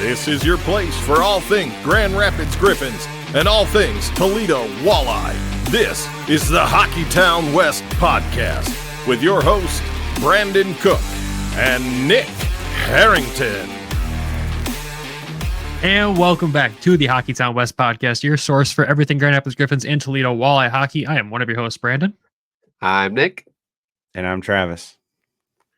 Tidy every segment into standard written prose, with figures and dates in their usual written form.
This is your place for all things Grand Rapids Griffins and all things Toledo Walleye. This is the Hockeytown West podcast with your host, Brandon Cook and Nick Harrington. And welcome back to the Hockeytown West podcast, your source for everything Grand Rapids Griffins and Toledo Walleye hockey. I am one of your hosts, Brandon. I'm Nick. And I'm Travis.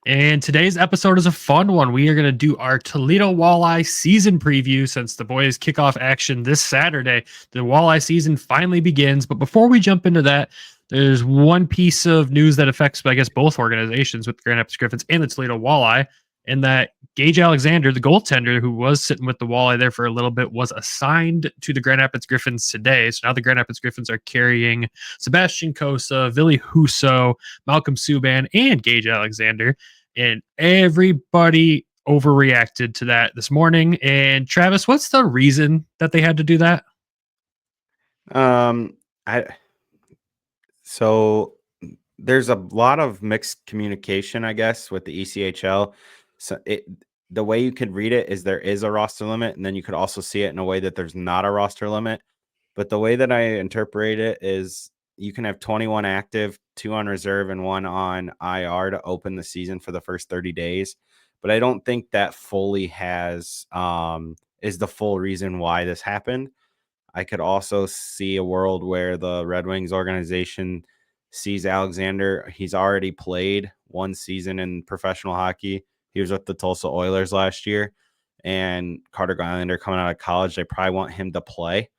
And today's episode is a fun one. We are going to do our Toledo Walleye season preview since the boys kick off action this Saturday. The Walleye season finally begins. But before we jump into that, there's one piece of news that affects, I guess, both organizations with the Grand Rapids Griffins and the Toledo Walleye. And that Gage Alexander, the goaltender who was sitting with the Walleye there for a little bit, was assigned to the Grand Rapids Griffins today. So now the Grand Rapids Griffins are carrying Sebastian Cossa, Ville Husso, Malcolm Subban, and Gage Alexander. And everybody overreacted to that this morning. And Travis, what's the reason that they had to do that? So there's a lot of mixed communication, I guess, with the ECHL. So the way you could read it is there is a roster limit, and then you could also see it in a way that there's not a roster limit. But the way that I interpret it is you can have 21 active, 2 on reserve, and 1 on IR to open the season for the first 30 days. But I don't think that fully has is the full reason why this happened. I could also see a world where the Red Wings organization sees Alexander. He's already played 1 season in professional hockey. He was with the Tulsa Oilers last year, and Carter Gylander coming out of college, they probably want him to play.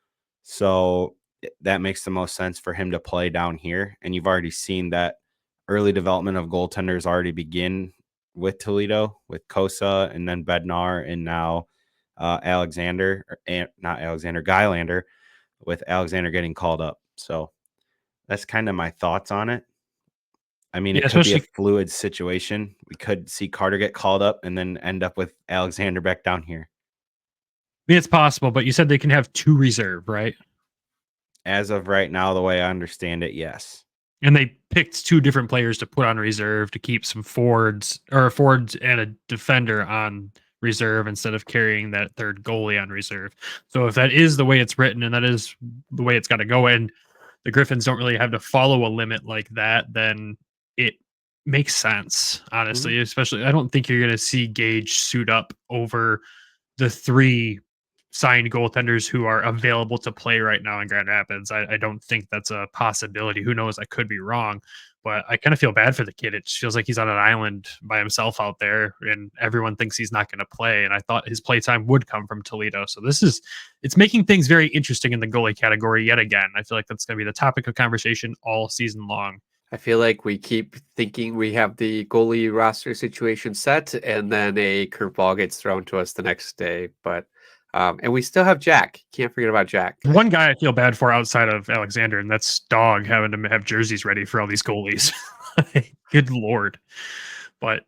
So that makes the most sense for him to play down here. And you've already seen that early development of goaltenders already begin with Toledo, with Cossa, and then Bednar, and now Gylander, with Alexander getting called up. So that's kind of my thoughts on it. I mean, it could be a fluid situation. We could see Carter get called up and then end up with Alexander back down here. I mean, it's possible, but you said they can have 2 reserve, right? As of right now, the way I understand it, yes. And they picked 2 different players to put on reserve to keep some forwards and a defender on reserve instead of carrying that third goalie on reserve. So if that is the way it's written and that is the way it's got to go, and the Griffins don't really have to follow a limit like that, then it makes sense, honestly. Especially, I don't think you're going to see Gage suit up over the 3 signed goaltenders who are available to play right now in Grand Rapids. I don't think that's a possibility. Who knows? I could be wrong, but I kind of feel bad for the kid. It just feels like he's on an island by himself out there, and everyone thinks he's not going to play. And I thought his play time would come from Toledo. So it's making things very interesting in the goalie category yet again. I feel like that's going to be the topic of conversation all season long. I feel like we keep thinking we have the goalie roster situation set, and then a curveball gets thrown to us the next day. But and we still have Jack. Can't forget about Jack. One guy I feel bad for outside of Alexander, and that's Dog having to have jerseys ready for all these goalies. Good Lord. But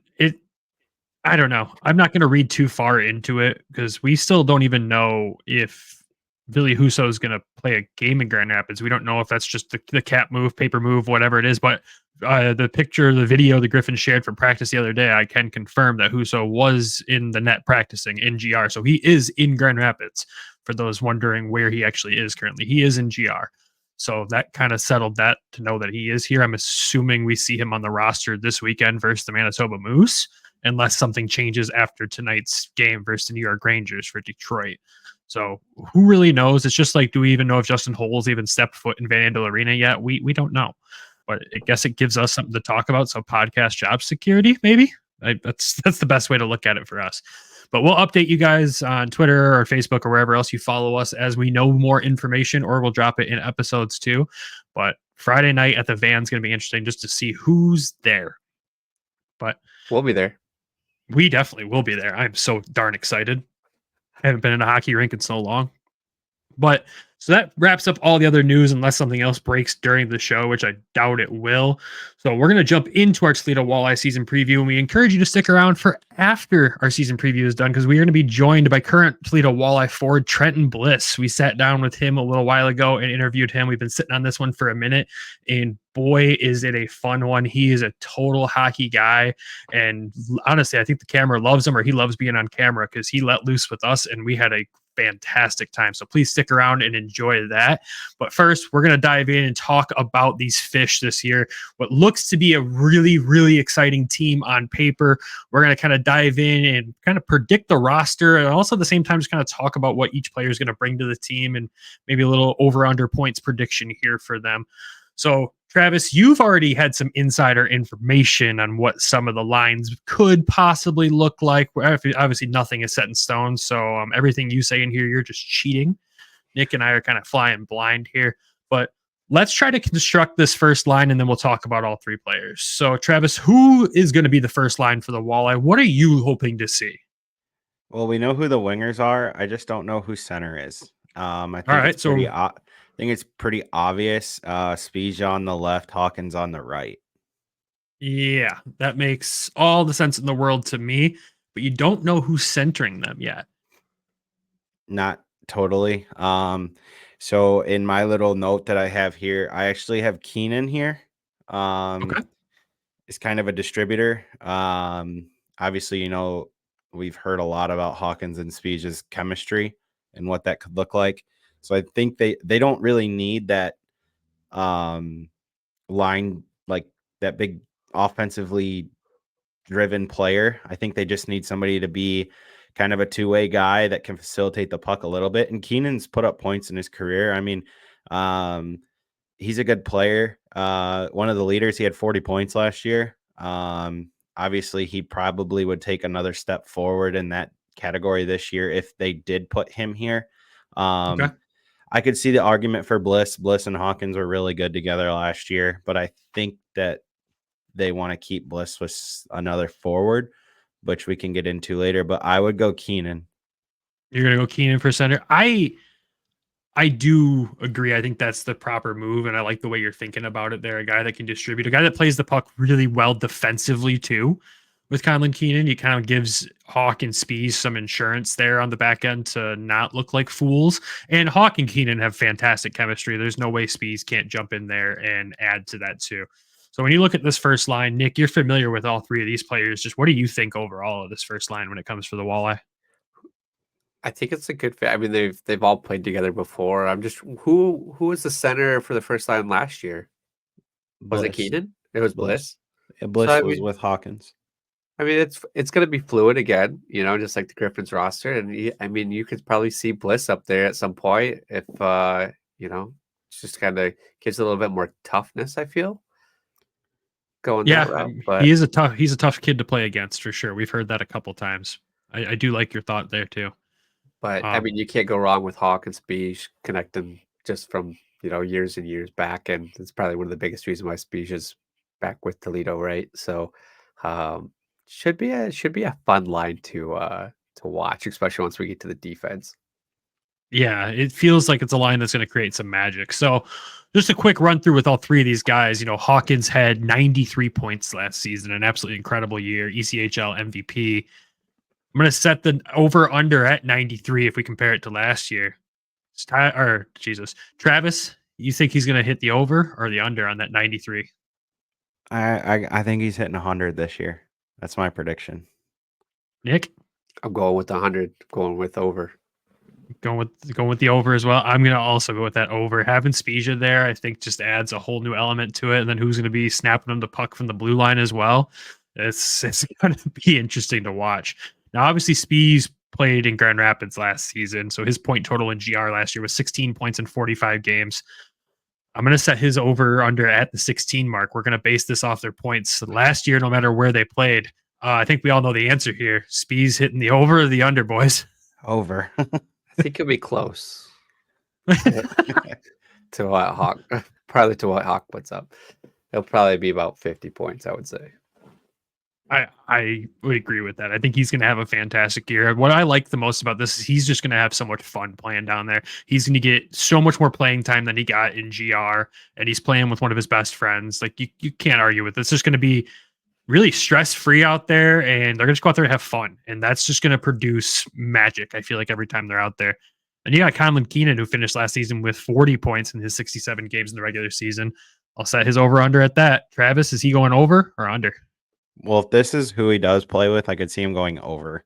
I don't know. I'm not going to read too far into it because we still don't even know if Ville Husso is going to play a game in Grand Rapids. We don't know if that's just the cap move, paper move, whatever it is. But the video the Griffins shared from practice the other day, I can confirm that Husso was in the net practicing in GR. So he is in Grand Rapids for those wondering where he actually is currently. He is in GR. So that kind of settled that to know that he is here. I'm assuming we see him on the roster this weekend versus the Manitoba Moose, unless something changes after tonight's game versus the New York Rangers for Detroit. So who really knows? It's just like, do we even know if Justin Holes even stepped foot in Van Andel Arena yet? We don't know. But I guess it gives us something to talk about. So podcast job security, maybe. That's the best way to look at it for us. But we'll update you guys on Twitter or Facebook or wherever else you follow us as we know more information, or we'll drop it in episodes too. But Friday night at the Van's going to be interesting just to see who's there. But we'll be there. We definitely will be there. I'm so darn excited. I haven't been in a hockey rink in so long. But so that wraps up all the other news unless something else breaks during the show, which I doubt it will. So we're going to jump into our Toledo Walleye season preview, and we encourage you to stick around for after our season preview is done because we are going to be joined by current Toledo Walleye forward Trenton Bliss. We sat down with him a little while ago and interviewed him. We've been sitting on this one for a minute, and boy, is it a fun one. He is a total hockey guy. And honestly, I think the camera loves him, or he loves being on camera, because he let loose with us and we had a fantastic time. So please stick around and enjoy that. But first, we're going to dive in and talk about these fish this year. What looks to be a really, really exciting team on paper. We're going to kind of dive in and kind of predict the roster, and also at the same time just kind of talk about what each player is going to bring to the team, and maybe a little over-under points prediction here for them. So, Travis, you've already had some insider information on what some of the lines could possibly look like. Obviously, nothing is set in stone, so everything you say in here, you're just cheating. Nick and I are kind of flying blind here, but let's try to construct this first line, and then we'll talk about all three players. So, Travis, who is going to be the first line for the Walleye? What are you hoping to see? Well, we know who the wingers are. I just don't know who center is. I think it's pretty obvious. Spezia on the left, Hawkins on the right. Yeah, that makes all the sense in the world to me, but you don't know who's centering them yet. Not totally. So in my little note that I have here, I actually have Keenan here. Okay. It's kind of a distributor. Obviously, you know, we've heard a lot about Hawkins and Spezia's chemistry and what that could look like. So I think they don't really need that line, like that big offensively driven player. I think they just need somebody to be kind of a two-way guy that can facilitate the puck a little bit. And Keenan's put up points in his career. I mean, he's a good player. One of the leaders, he had 40 points last year. Obviously, he probably would take another step forward in that category this year if they did put him here. Okay. I could see the argument for Bliss. Bliss and Hawkins were really good together last year, but I think that they want to keep Bliss with another forward, which we can get into later. But I would go Keenan. You're going to go Keenan for center. I do agree. I think that's the proper move, and I like the way you're thinking about it there. A guy that can distribute, a guy that plays the puck really well defensively too. With Conlon Keenan, he kind of gives Hawk and Spees some insurance there on the back end to not look like fools. And Hawk and Keenan have fantastic chemistry. There's no way Spees can't jump in there and add to that too. So when you look at this first line, Nick, you're familiar with all three of these players. Just what do you think overall of this first line when it comes for the Walleye? I think it's a good fit. I mean, they've all played together before. I'm just who was the center for the first line last year? Was it Keenan? It was Bliss. Yeah, Bliss was with Hawkins. I mean, it's going to be fluid again, you know, just like the Griffins roster. And I mean, you could probably see Bliss up there at some point if, you know, it's just kind of gives a little bit more toughness, I feel. Going that route, but he's a tough kid to play against for sure. We've heard that a couple times. I do like your thought there too. But I mean, you can't go wrong with Hawk and Speech connecting just from, you know, years and years back. And it's probably one of the biggest reasons why Speech is back with Toledo, right? So, should be a fun line to watch, especially once we get to the defense. Yeah, it feels like it's a line that's going to create some magic. So just a quick run through with all three of these guys. You know, Hawkins had 93 points last season, an absolutely incredible year, ECHL MVP. I'm going to set the over under at 93 if we compare it to last year. Travis, you think he's going to hit the over or the under on that 93? I think he's hitting 100 this year. That's my prediction. Nick? I'm going with 100, going with over. Going with the over as well. I'm going to also go with that over. Having Spezia there, I think, just adds a whole new element to it. And then who's going to be snapping him the puck from the blue line as well? It's going to be interesting to watch. Now, obviously, Spees played in Grand Rapids last season, so his point total in GR last year was 16 points in 45 games. I'm going to set his over under at the 16 mark. We're going to base this off their points. Last year, no matter where they played, I think we all know the answer here. Spees hitting the over or the under, boys? Over. I think it'll be close to what Hawk, probably to what Hawk puts up. It'll probably be about 50 points, I would say. I would agree with that. I think he's going to have a fantastic year. What I like the most about this is he's just going to have so much fun playing down there. He's going to get so much more playing time than he got in GR, and he's playing with one of his best friends. Like you can't argue with this. It's just going to be really stress-free out there, and they're going to just go out there and have fun, and that's just going to produce magic, I feel like, every time they're out there. And you got Conlon Keenan, who finished last season with 40 points in his 67 games in the regular season. I'll set his over under at that. Travis, is he going over or under? Well, if this is who he does play with, I could see him going over.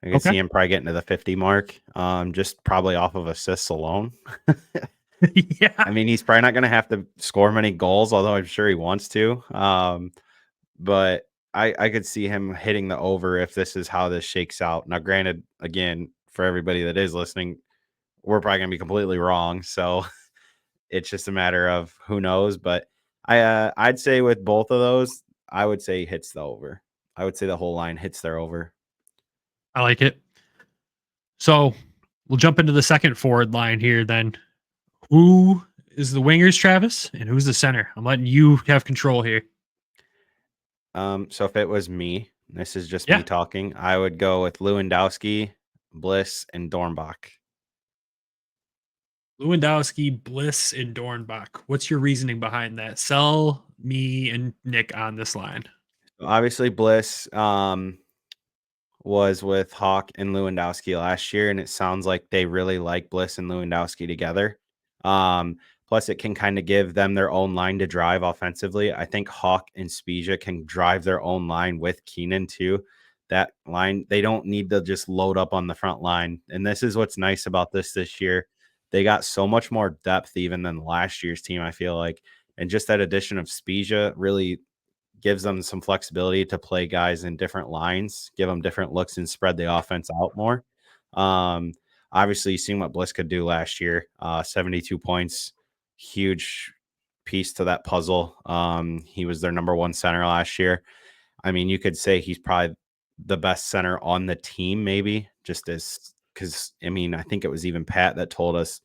I could see him probably getting to the 50 mark, just probably off of assists alone. Yeah. I mean, he's probably not going to have to score many goals, although I'm sure he wants to. But I could see him hitting the over if this is how this shakes out. Now, granted, again, for everybody that is listening, we're probably going to be completely wrong. So it's just a matter of who knows. But I'd say with both of those, I would say he hits the over. I would say the whole line hits their over. I like it. So we'll jump into the second forward line here then. Who is the wingers, Travis? And who's the center? I'm letting you have control here. So if it was me, this is just me talking, I would go with Lewandowski, Bliss, and Dornbach. Lewandowski, Bliss, and Dornbach. What's your reasoning behind that? Sell me and Nick on this line. Obviously, Bliss was with Hawk and Lewandowski last year, and it sounds like they really like Bliss and Lewandowski together. Plus, it can kind of give them their own line to drive offensively. I think Hawk and Spezia can drive their own line with Keenan too. That line, they don't need to just load up on the front line. And this is what's nice about this year. They got so much more depth even than last year's team, I feel like. And just that addition of Spezia really gives them some flexibility to play guys in different lines, give them different looks, and spread the offense out more. Obviously, you've seen what Bliss could do last year. 72 points, huge piece to that puzzle. He was their number one center last year. I mean, you could say he's probably the best center on the team, maybe, just as because, I mean, I think it was even Pat that told us,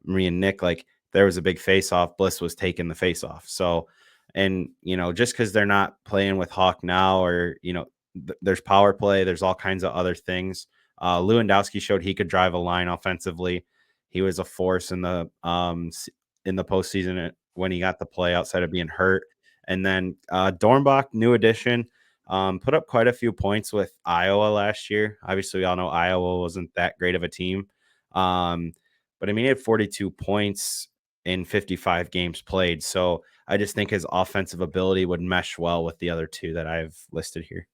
me and Nick, like, there was a big face-off. Bliss was taking the face-off. So, and, you know, just because they're not playing with Hawk now, or, you know, there's power play, there's all kinds of other things. Lewandowski showed he could drive a line offensively. He was a force in the postseason when he got the play outside of being hurt. And then Dornbach, new addition, put up quite a few points with Iowa last year. Obviously, we all know Iowa wasn't that great of a team. But I mean, he had 42 points in 55 games played. So I just think his offensive ability would mesh well with the other two that I've listed here.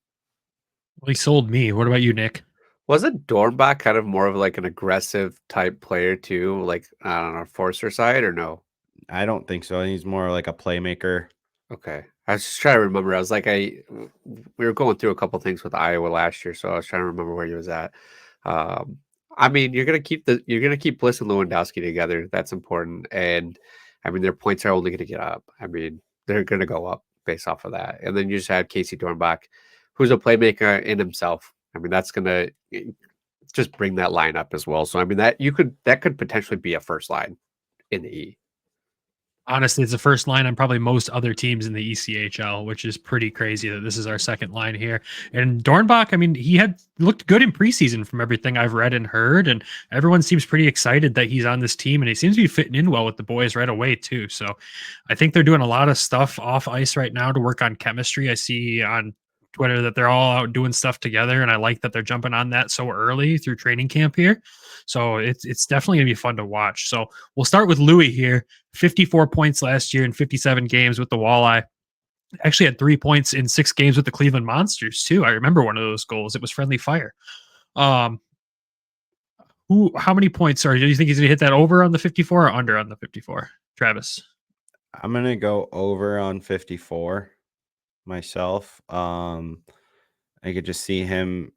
Well, he sold me. What about you, Nick? Wasn't Dornbach kind of more of like an aggressive type player too? Like, I don't know, Forcer side or no? I don't think so. He's more like a playmaker. Okay. I was just trying to remember. I was like, we were going through a couple things with Iowa last year, so I was trying to remember where he was at. I mean, you're gonna keep Bliss and Lewandowski together. That's important. And I mean, their points are only gonna get up. I mean, they're gonna go up based off of that. And then you just have Casey Dornbach, who's a playmaker in himself. I mean, that's gonna just bring that line up as well. So I mean, that could potentially be a first line in the E. Honestly, it's the first line on probably most other teams in the ECHL, which is pretty crazy that this is our second line here. And Dornbach, I mean, he had looked good in preseason from everything I've read and heard, and everyone seems pretty excited that he's on this team, and he seems to be fitting in well with the boys right away too. So I think they're doing a lot of stuff off ice right now to work on chemistry. I see on Twitter that they're all out doing stuff together, and I like that they're jumping on that so early through training camp here. So it's definitely gonna be fun to watch. So we'll start with Louis here. 54 points last year in 57 games with the Walleye. Actually had 3 points in 6 games with the Cleveland Monsters too. I remember one of those goals. It was friendly fire. How many points do you think he's gonna hit that over on the 54 or under on the 54? Travis? I'm gonna go over on 54 myself. I could just see him.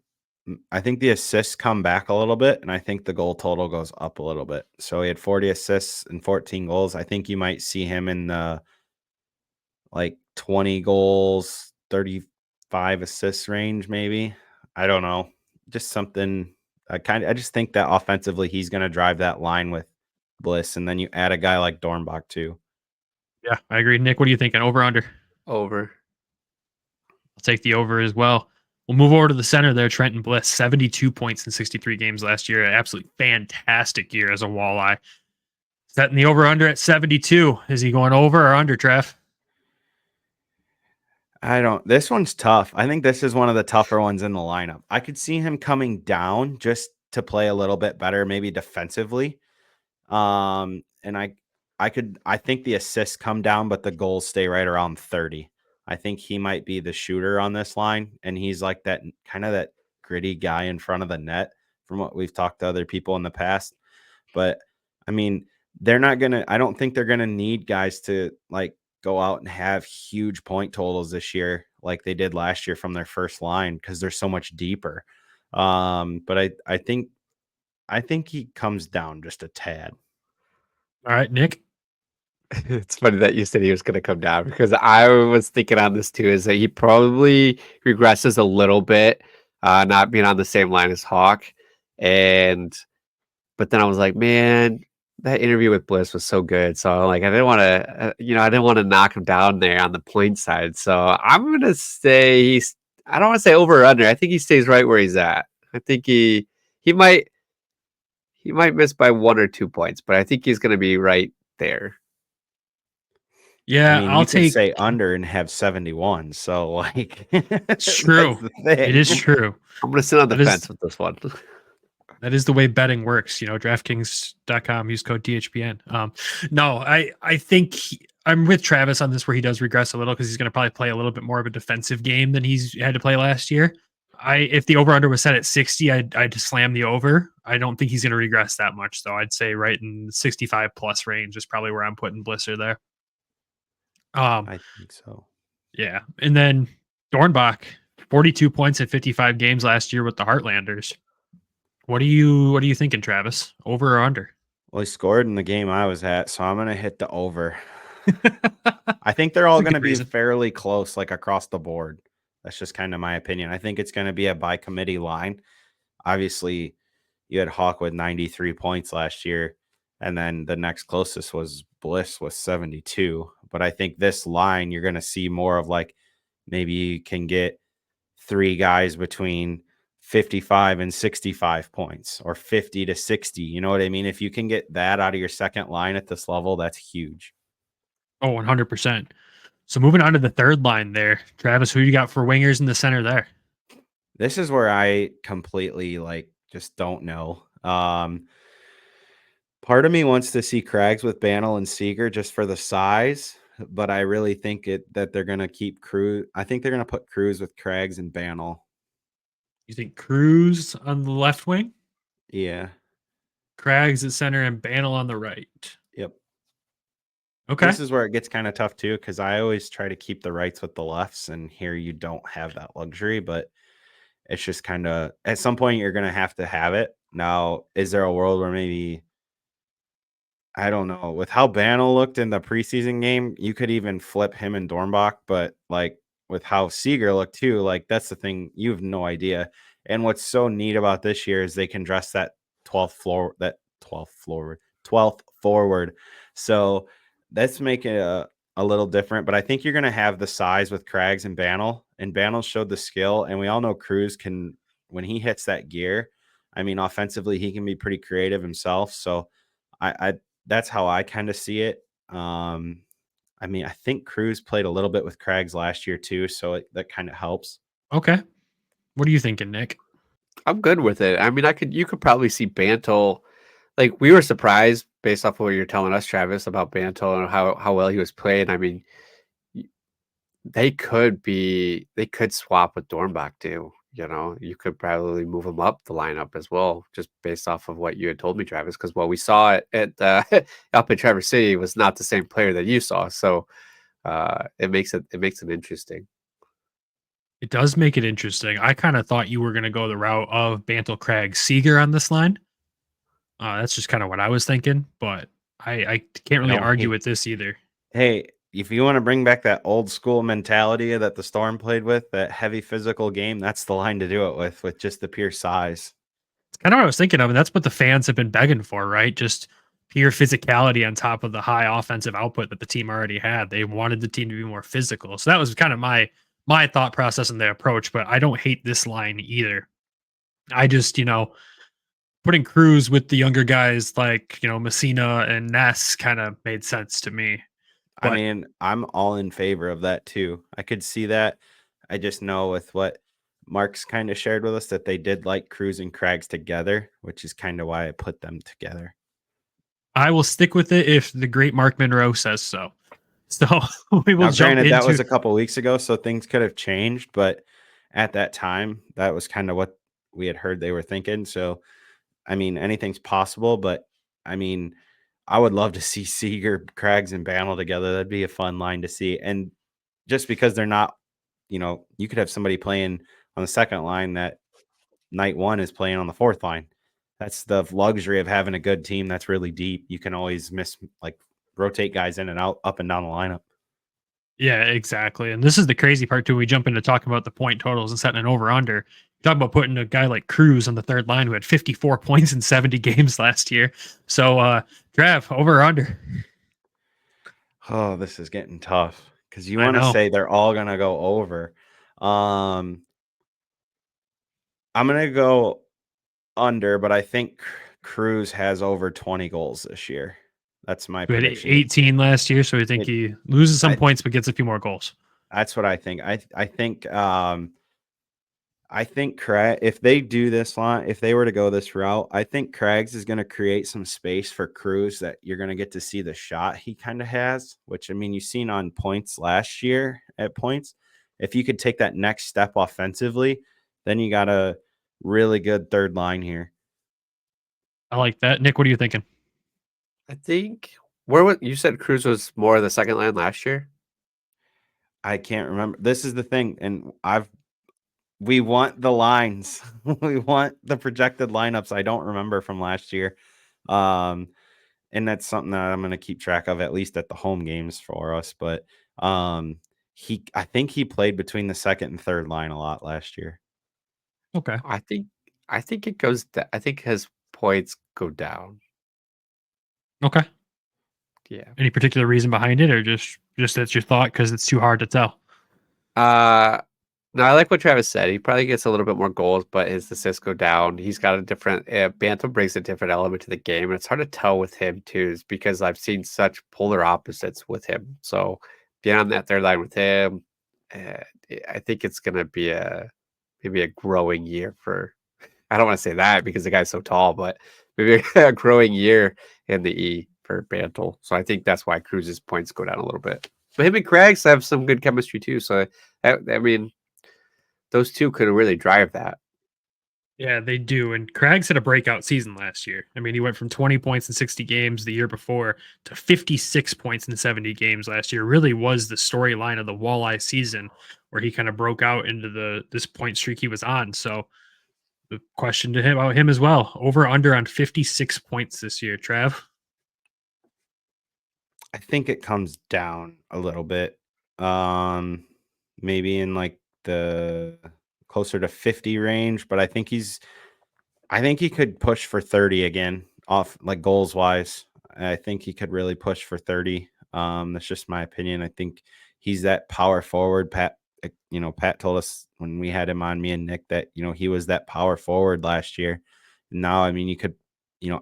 I think the assists come back a little bit, and I think the goal total goes up a little bit. So he had 40 assists and 14 goals. I think you might see him in the like 20 goals, 35 assists range, maybe. I don't know. Just something. I just think that offensively he's going to drive that line with Bliss, and then you add a guy like Dornbach too. Yeah, I agree. Nick, what are you thinking? Over, under? Over. I'll take the over as well. We'll move over to the center there, Trenton Bliss, 72 points in 63 games last year. Absolutely fantastic year as a Walleye. Setting the over-under at 72. Is he going over or under, Trev? This one's tough. I think this is one of the tougher ones in the lineup. I could see him coming down just to play a little bit better, maybe defensively. And I think the assists come down, but the goals stay right around 30. I think he might be the shooter on this line, and he's like that kind of that gritty guy in front of the net from what we've talked to other people in the past. But I mean, I don't think they're gonna need guys to like go out and have huge point totals this year like they did last year from their first line because they're so much deeper. But I think he comes down just a tad. All right, Nick. It's funny that you said he was going to come down because I was thinking on this too, is that he probably regresses a little bit, not being on the same line as Hawk. But then I was like, man, that interview with Bliss was so good. So like, I didn't want to, I didn't want to knock him down there on the point side. So I'm going to say I don't want to say over or under. I think he stays right where he's at. I think he might miss by 1 or 2 points, but I think he's going to be right there. Yeah, I mean, I'll you take could say under and have 71. So like, it's true. It is true. I'm going to sit on the fence with this one. That is the way betting works. DraftKings.com, use code THPN. No, I think I'm with Travis on this where he does regress a little because he's going to probably play a little bit more of a defensive game than he's had to play last year. If the over-under was set at 60, I'd slam the over. I don't think he's going to regress that much, though. I'd say right in the 65 plus range is probably where I'm putting Blisser there. I think so. Yeah. And then Dornbach, 42 points at 55 games last year with the Heartlanders. What are you thinking, Travis? Over or under? Well, he scored in the game I was at, so I'm going to hit the over. I think they're all going to be fairly close, like across the board. That's just kind of my opinion. I think it's going to be a by committee line. Obviously, you had Hawk with 93 points last year, and then the next closest was Bliss with 72. But I think this line, you're going to see more of like maybe you can get 3 guys between 55 and 65 points or 50 to 60. You know what I mean? If you can get that out of your second line at this level, that's huge. Oh, 100%. So moving on to the third line there, Travis, who you got for wingers in the center there? This is where I completely just don't know. Part of me wants to see Craggs with Bantle and Seager just for the size, but I really think that they're going to keep Cruz. I think they're going to put Cruz with Craggs and Bantle. You think Cruz on the left wing? Yeah. Craggs at center and Bantle on the right. Yep. Okay. This is where it gets kind of tough too, because I always try to keep the rights with the lefts, and here you don't have that luxury, but it's just kind of at some point you're going to have it. Now, is there a world where maybe, I don't know, with how Bantle looked in the preseason game, you could even flip him and Dornbach, but like with how Seager looked too, like that's the thing, you have no idea. And what's so neat about this year is they can dress that 12th forward. So that's making it a little different, but I think you're going to have the size with Craggs and Bantle, and Bantle showed the skill, and we all know Cruz can, when he hits that gear, I mean, offensively, he can be pretty creative himself. So I that's how I kind of see it. I mean, I think Cruz played a little bit with Craggs last year too, so that kind of helps. Okay. What are you thinking, Nick? I'm good with it. I mean, you could probably see Bantle. Like, we were surprised based off of what you're telling us, Travis, about Bantle and how well he was playing. I mean, they could swap with Dornbach too. You know, you could probably move him up the lineup as well, just based off of what you had told me, Travis. Because what we saw at up in Traverse City was not the same player that you saw. So it makes it interesting. It does make it interesting. I kind of thought you were going to go the route of Bantle, Craggs, Seager on this line. That's just kind of what I was thinking, but I can't really argue with this either. Hey, if you want to bring back that old school mentality that the Storm played with, that heavy physical game, that's the line to do it with just the pure size. It's kind of what I was thinking of, and that's what the fans have been begging for, right? Just pure physicality on top of the high offensive output that the team already had. They wanted the team to be more physical. So that was kind of my thought process and the approach, but I don't hate this line either. I just, putting Cruz with the younger guys like, Messina and Ness kind of made sense to me. But I mean, I'm all in favor of that too. I could see that. I just know with what Mark's kind of shared with us that they did like Cruz and Craggs together, which is kind of why I put them together. I will stick with it if the great Mark Monroe says so. So we will Now, jump granted, into that was a couple weeks ago, so things could have changed, but at that time, that was kind of what we had heard they were thinking. So, I mean, anything's possible, but I mean, I would love to see Seager, Craggs, and Bannell together. That'd be a fun line to see. And just because they're not, you could have somebody playing on the second line that night one is playing on the fourth line. That's the luxury of having a good team that's really deep. You can always rotate guys in and out, up and down the lineup. Yeah, exactly. And this is the crazy part too. We jump into talking about the point totals and setting an over under. Talk about putting a guy like Cruz on the third line who had 54 points in 70 games last year. So Trav, over or under? Oh, this is getting tough because you I want to know. say they're all gonna go over. I'm gonna go under, but I think Cruz has over 20 goals this year. That's my We had prediction. 18 last year, so we think he loses some points but gets a few more goals. That's what I think. I think Craig, if they do this line, if they were to go this route, I think Craggs is going to create some space for Cruz that you're going to get to see the shot he kind of has, which, I mean, you've seen on points last year at points. If you could take that next step offensively, then you got a really good third line here. I like that. Nick, what are you thinking? I think you said Cruz was more of the second line last year? I can't remember. This is the thing, and we want the lines. We want the projected lineups. I don't remember from last year. And that's something that I'm going to keep track of, at least at the home games for us. But I think he played between the second and third line a lot last year. Okay. I think it goes. I think his points go down. Okay. Yeah. Any particular reason behind it, or just that's your thought because it's too hard to tell? No, I like what Travis said. He probably gets a little bit more goals, but his assists go down. He's got a different Bantam brings a different element to the game, and it's hard to tell with him too, is because I've seen such polar opposites with him. So being on that third line with him, I think it's gonna be maybe a growing year for. I don't want to say that because the guy's so tall, but maybe a growing year in the E for Bantle. So I think that's why Cruz's points go down a little bit. But him and Craggs have some good chemistry too. So I mean, those two could really drive that. Yeah, they do. And Craggs had a breakout season last year. I mean, he went from 20 points in 60 games the year before to 56 points in 70 games last year. Really was the storyline of the Walleye season where he kind of broke out into this point streak he was on. So the question to him about him as well, over under on 56 points this year, Trav. I think it comes down a little bit. Maybe in like the closer to 50 range, but I think he could push for 30 again off like goals wise. I think he could really push for 30. That's just my opinion. I think he's that power forward. Pat told us when we had him on, me and Nick, that, he was that power forward last year. Now, I mean, you could,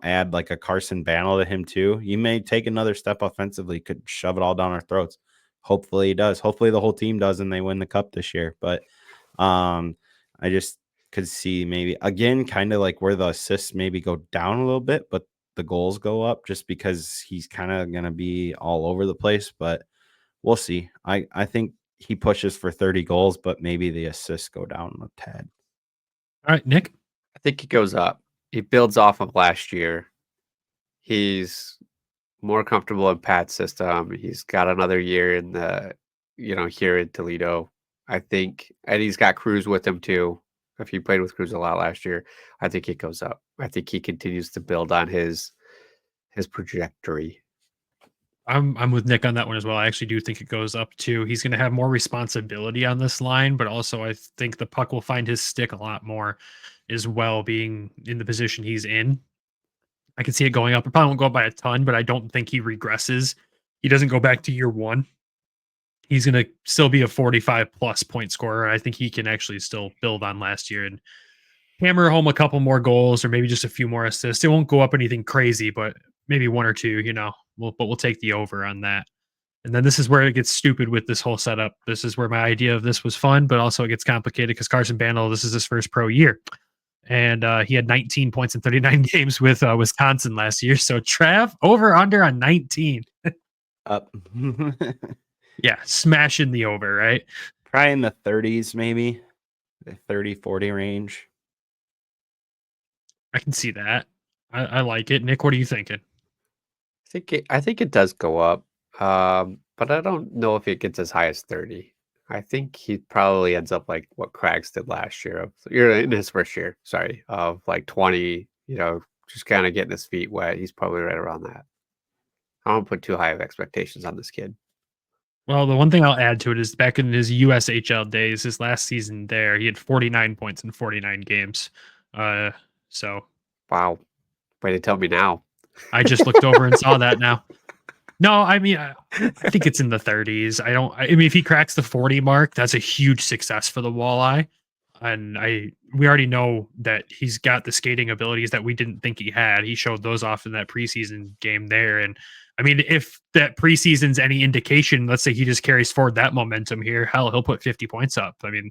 add like a Carson Bannell to him too. You may take another step offensively, could shove it all down our throats. Hopefully he does. Hopefully the whole team does and they win the cup this year. But I just could see maybe again kind of like where the assists maybe go down a little bit, but the goals go up just because he's kind of going to be all over the place. But we'll see. I think he pushes for 30 goals, but maybe the assists go down a tad. All right, Nick. I think he goes up. He builds off of last year. He's more comfortable in Pat's system. He's got another year in the, here in Toledo. I think, and he's got Cruz with him too. If he played with Cruz a lot last year, I think it goes up. I think he continues to build on his trajectory. I'm with Nick on that one as well. I actually do think it goes up too. He's going to have more responsibility on this line, but also I think the puck will find his stick a lot more as well, being in the position he's in. I can see it going up. It probably won't go up by a ton, but I don't think he regresses. He doesn't go back to year one. He's going to still be a 45 plus point scorer. I think he can actually still build on last year and hammer home a couple more goals or maybe just a few more assists. It won't go up anything crazy, but maybe one or two, we'll take the over on that. And then this is where it gets stupid with this whole setup. This is where my idea of this was fun, but also it gets complicated because Carson Bannell, this is his first pro year. And he had 19 points in 39 games with Wisconsin last year. So Trav, over under on 19. Up. Yeah, smashing the over, right? Probably in the 30s, maybe the 30, 40 range. I can see that. I like it. Nick, what are you thinking? I think it does go up, but I don't know if it gets as high as 30. I think he probably ends up like what Craggs did last year. You're in his first year, sorry, of like 20. Just kind of getting his feet wet. He's probably right around that. I don't put too high of expectations on this kid. Well, the one thing I'll add to it is back in his USHL days, his last season there, he had 49 points in 49 games. So Wow, way to tell me now. I just looked over and saw that now. No, I mean, I think it's in the 30s. I mean, if he cracks the 40 mark, that's a huge success for the Walleye. And we already know that he's got the skating abilities that we didn't think he had. He showed those off in that preseason game there. And I mean, if that preseason's any indication, let's say he just carries forward that momentum here, hell, he'll put 50 points up. I mean,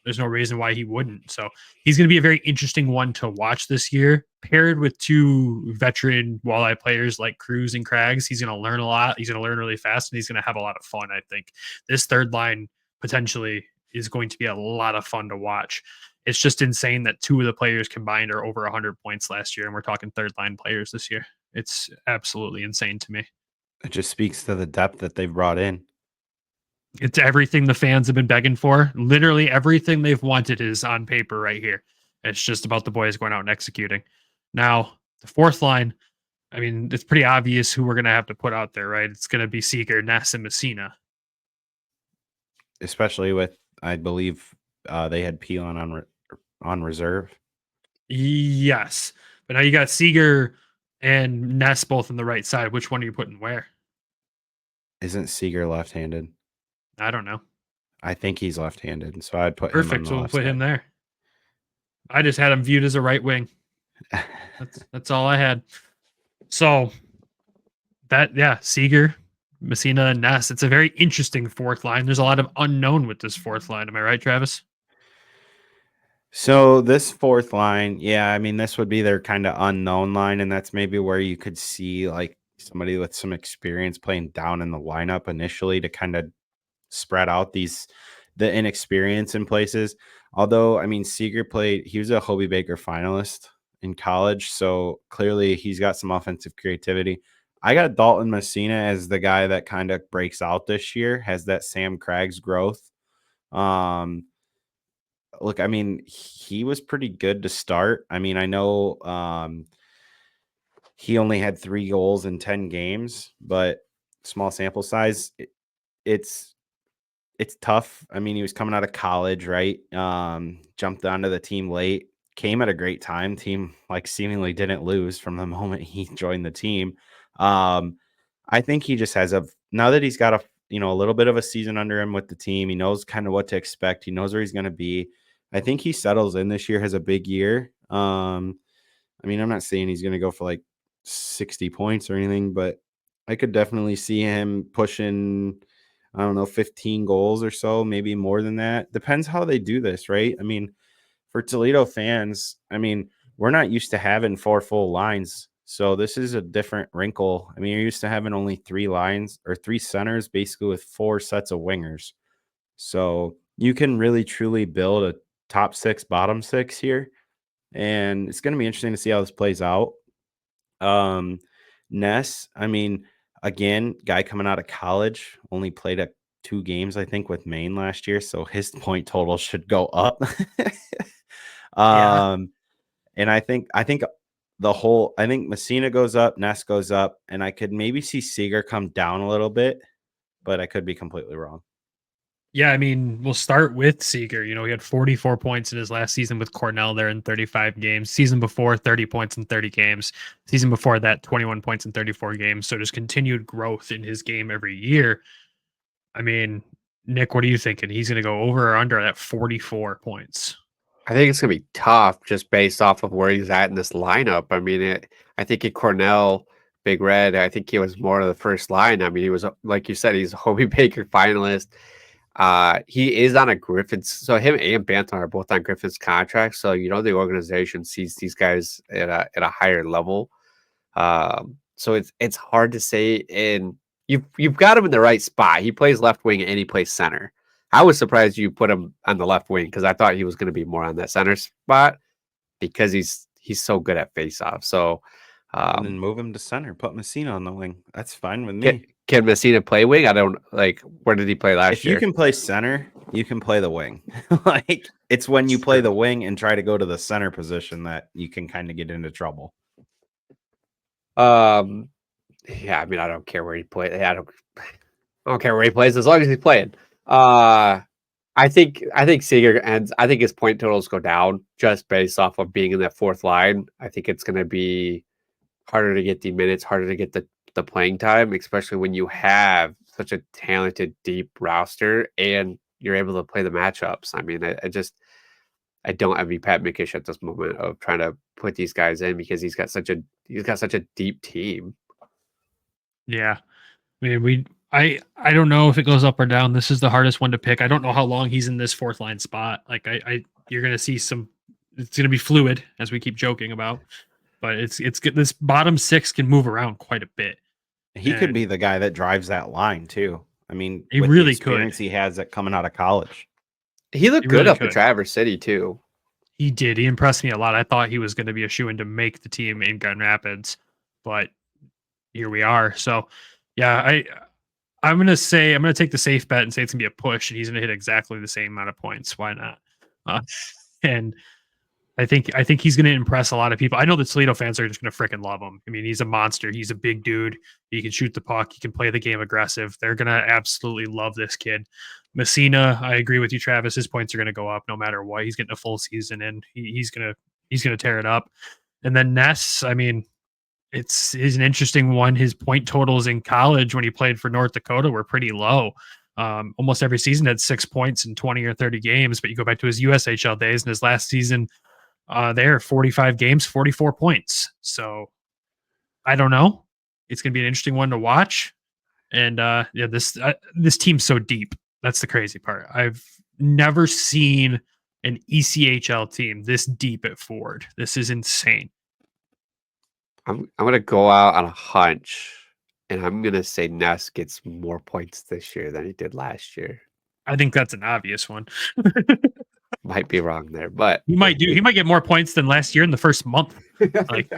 there's no reason why he wouldn't. So he's going to be a very interesting one to watch this year, paired with two veteran Walleye players like Cruz and Craggs. He's going to learn a lot. He's going to learn really fast, and he's going to have a lot of fun. I think this third line potentially is going to be a lot of fun to watch. It's just insane that two of the players combined are over 100 points last year, and we're talking third line players this year. It's absolutely insane to me. It just speaks to the depth that they've brought in. It's everything the fans have been begging for. Literally everything they've wanted is on paper right here. It's just about the boys going out and executing. Now, the fourth line, I mean, it's pretty obvious who we're going to have to put out there, right? It's going to be Seeger, Ness, and Messina. Especially with, I believe, they had Pilon on reserve. Yes. But now you got Seeger and Ness both on the right side. Which one are you putting where? Isn't Seeger left-handed? I don't know. I think he's left-handed, so I'd put Perfect. him on the So we'll left put side. him there. I just had him viewed as a right wing. That's all I had. So Seeger, Messina, and Ness. It's a very interesting fourth line. There's a lot of unknown with this fourth line. Am I right, Travis? So this fourth line, yeah, I mean, this would be their kind of unknown line, and that's maybe where you could see like somebody with some experience playing down in the lineup initially to kind of spread out the inexperience in places. Although, I mean, Seeger he was a Hobie Baker finalist in college, so clearly he's got some offensive creativity. I got Dalton Messina as the guy that kind of breaks out this year, has that Sam Craggs growth. Look, I mean, he was pretty good to start. I mean, I know he only had 3 goals in 10 games, but small sample size. It's tough. I mean, he was coming out of college, right? Jumped onto the team late, came at a great time. Team like seemingly didn't lose from the moment he joined the team. I think he just has now that he's got a little bit of a season under him with the team, he knows kind of what to expect. He knows where he's going to be. I think he settles in this year, has a big year. I mean, I'm not saying he's going to go for like 60 points or anything, but I could definitely see him pushing, I don't know, 15 goals or so, maybe more than that. Depends how they do this, right? I mean, for Toledo fans, I mean, we're not used to having 4 full lines. So this is a different wrinkle. I mean, you're used to having only 3 lines or 3 centers, basically with 4 sets of wingers. So you can really, truly build a top 6, bottom 6 here. And it's going to be interesting to see how this plays out. Ness, I mean, again, guy coming out of college, only played at 2 games, I think, with Maine last year. So his point total should go up. Yeah. And I think Messina goes up, Ness goes up, and I could maybe see Seeger come down a little bit, but I could be completely wrong. Yeah, I mean, we'll start with Seeger. He had 44 points in his last season with Cornell there in 35 games. Season before, 30 points in 30 games. Season before that, 21 points in 34 games. So just continued growth in his game every year. I mean, Nick, what are you thinking? He's going to go over or under that 44 points? I think it's going to be tough just based off of where he's at in this lineup. I mean, I think at Cornell, Big Red, I think he was more of the first line. I mean, he was, like you said, he's a Hobie Baker finalist. He is on a Griffins, so him and Banton are both on Griffins contracts. So the organization sees these guys at a higher level. So it's hard to say. And you've got him in the right spot. He plays left wing and he plays center. I was surprised you put him on the left wing because I thought he was going to be more on that center spot because he's so good at faceoff. So and then move him to center. Put Messina on the wing. That's fine with me. Can Messina play wing? I don't like. Where did he play last year? If you can play center, you can play the wing. Like it's when you play the wing and try to go to the center position that you can kind of get into trouble. Yeah, I mean, I don't care where he plays. I don't care where he plays as long as he's playing. I think Seager ends. I think his point totals go down just based off of being in that fourth line. I think it's going to be harder to get the minutes, harder to get the playing time, especially when you have such a talented, deep roster and you're able to play the matchups. I mean, I don't envy Pat Mikesch at this moment of trying to put these guys in because he's got such a deep team. Yeah, I mean, I don't know if it goes up or down. This is the hardest one to pick. I don't know how long he's in this fourth line spot. Like you're gonna see it's gonna be fluid as we keep joking about, but it's good. This bottom six can move around quite a bit. He could be the guy that drives that line too. I mean, he with really the experience could. He has it coming out of college. He looked good up in Traverse City too. He did. He impressed me a lot. I thought he was going to be a shoo-in to make the team in Grand Rapids, but here we are. So, yeah, I'm going to take the safe bet and say it's going to be a push, and he's going to hit exactly the same amount of points. Why not? And I think he's going to impress a lot of people. I know the Toledo fans are just going to freaking love him. I mean, he's a monster. He's a big dude. He can shoot the puck. He can play the game aggressive. They're going to absolutely love this kid. Messina, I agree with you, Travis. His points are going to go up no matter what. He's getting a full season, and he's going to tear it up. And then Ness, I mean, he's an interesting one. His point totals in college when he played for North Dakota were pretty low. Almost every season had 6 points in 20 or 30 games, but you go back to his USHL days and his last season, 45 games, 44 points. So I don't know. It's going to be an interesting one to watch. And this team's so deep. That's the crazy part. I've never seen an ECHL team this deep at forward. This is insane. I'm going to go out on a hunch, and I'm going to say Ness gets more points this year than he did last year. I think that's an obvious one. Might be wrong there, but he might get more points than last year in the first month. Like,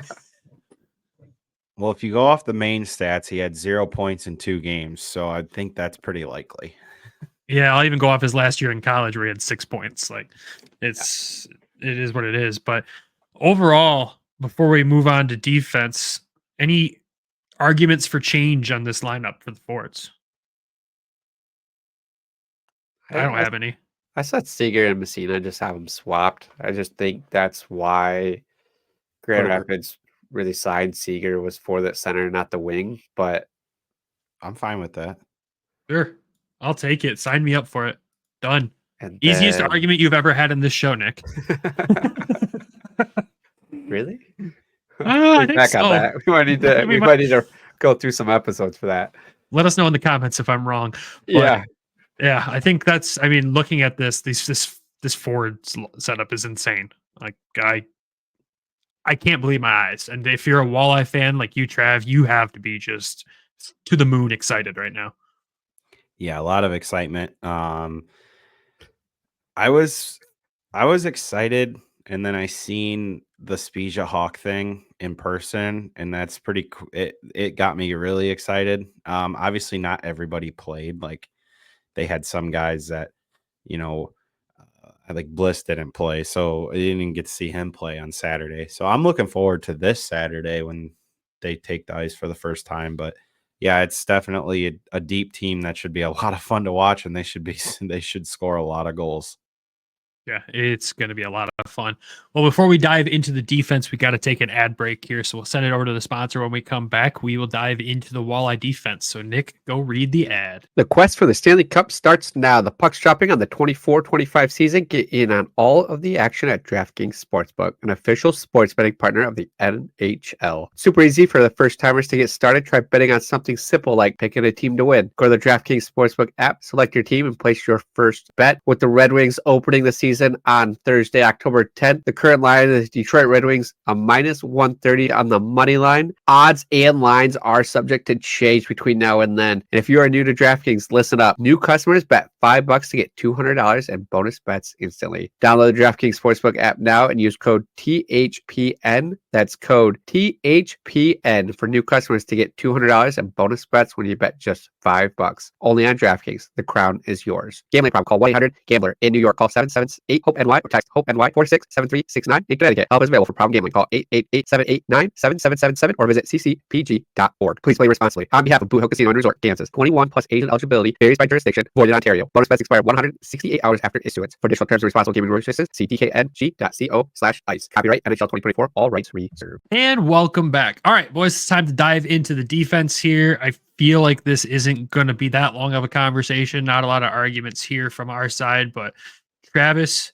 well, if you go off the main stats, he had 0 points in 2 games, so I think that's pretty likely. Yeah, I'll even go off his last year in college where he had 6 points. Like, it is what it is. But overall, before we move on to defense, any arguments for change on this lineup for the forwards? I don't have any. I said Seager and Messina, just have them swapped. I just think that's why Grand Rapids really signed Seager was for that center, not the wing. But I'm fine with that. Sure. I'll take it. Sign me up for it. Done. Easiest argument you've ever had in this show, Nick. Really? I think so. On that. We might need to go through some episodes for that. Let us know in the comments if I'm wrong. But yeah, I think that's. I mean, looking at this forward setup is insane. Like, I can't believe my eyes. And if you're a Walleye fan like you, Trav, you have to be just to the moon excited right now. Yeah, a lot of excitement. I was excited, and then I seen the Spezia Hawk thing in person, and that's pretty cool. It got me really excited. Obviously not everybody played. Like, they had some guys that, I think Bliss didn't play, so I didn't even get to see him play on Saturday. So I'm looking forward to this Saturday when they take the ice for the first time. But yeah, it's definitely a deep team that should be a lot of fun to watch, and they should score a lot of goals. Yeah, it's going to be a lot of fun. Well, before we dive into the defense, we got to take an ad break here. So we'll send it over to the sponsor. When we come back, we will dive into the walleye defense. So, Nick, go read the ad. The quest for the Stanley Cup starts now. The puck's dropping on the 24-25 season. Get in on all of the action at DraftKings Sportsbook, an official sports betting partner of the NHL. Super easy for the first timers to get started. Try betting on something simple like picking a team to win. Go to the DraftKings Sportsbook app, select your team, and place your first bet. With the Red Wings opening the season on Thursday, October 10th, the current line is Detroit Red Wings a minus 130 on the money line. Odds and lines are subject to change between now and then. And if you are new to DraftKings, listen up. New customers bet $5 to get $200 and bonus bets instantly. Download the DraftKings Sportsbook app now and use code THPN. That's code THPN for new customers to get $200 and bonus bets when you bet just $5. Only on DraftKings. The crown is yours. Gambling problem? Call 1-800-GAMBLER. In New York, call 778-HOPE-NY or text HOPE-NY 467-369. In Connecticut, help is available for problem gambling. Call 888-789-7777 or visit ccpg.org. Please play responsibly. On behalf of Blue Hill Casino and Resort, Kansas, 21 plus age and eligibility varies by jurisdiction. Void in Ontario. Bonus bets expire 168 hours after issuance. For additional terms and responsible gaming resources, see tkng.co/ice. Copyright NHL 2024. All rights reserved. And welcome back. All right, boys, it's time to dive into the defense here. I feel like this isn't going to be that long of a conversation. Not a lot of arguments here from our side, but Travis,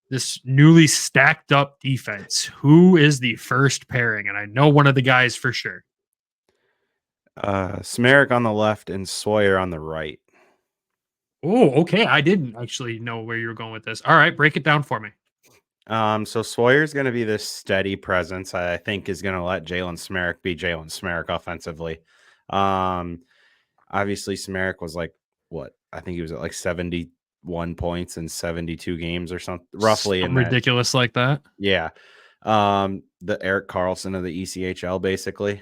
this newly stacked up defense, who is the first pairing? And I know one of the guys for sure. Smerrick on the left and Sawyer on the right. Oh, okay. I didn't actually know where you were going with this. All right, break it down for me. So Sawyer's going to be this steady presence. I think is going to let Jalen Smerrick be Jalen Smerrick offensively. Obviously Smerrick was like, I think he was at like 71 points in 72 games or something, roughly. Something ridiculous like that. Yeah. The Eric Carlson of the ECHL, basically.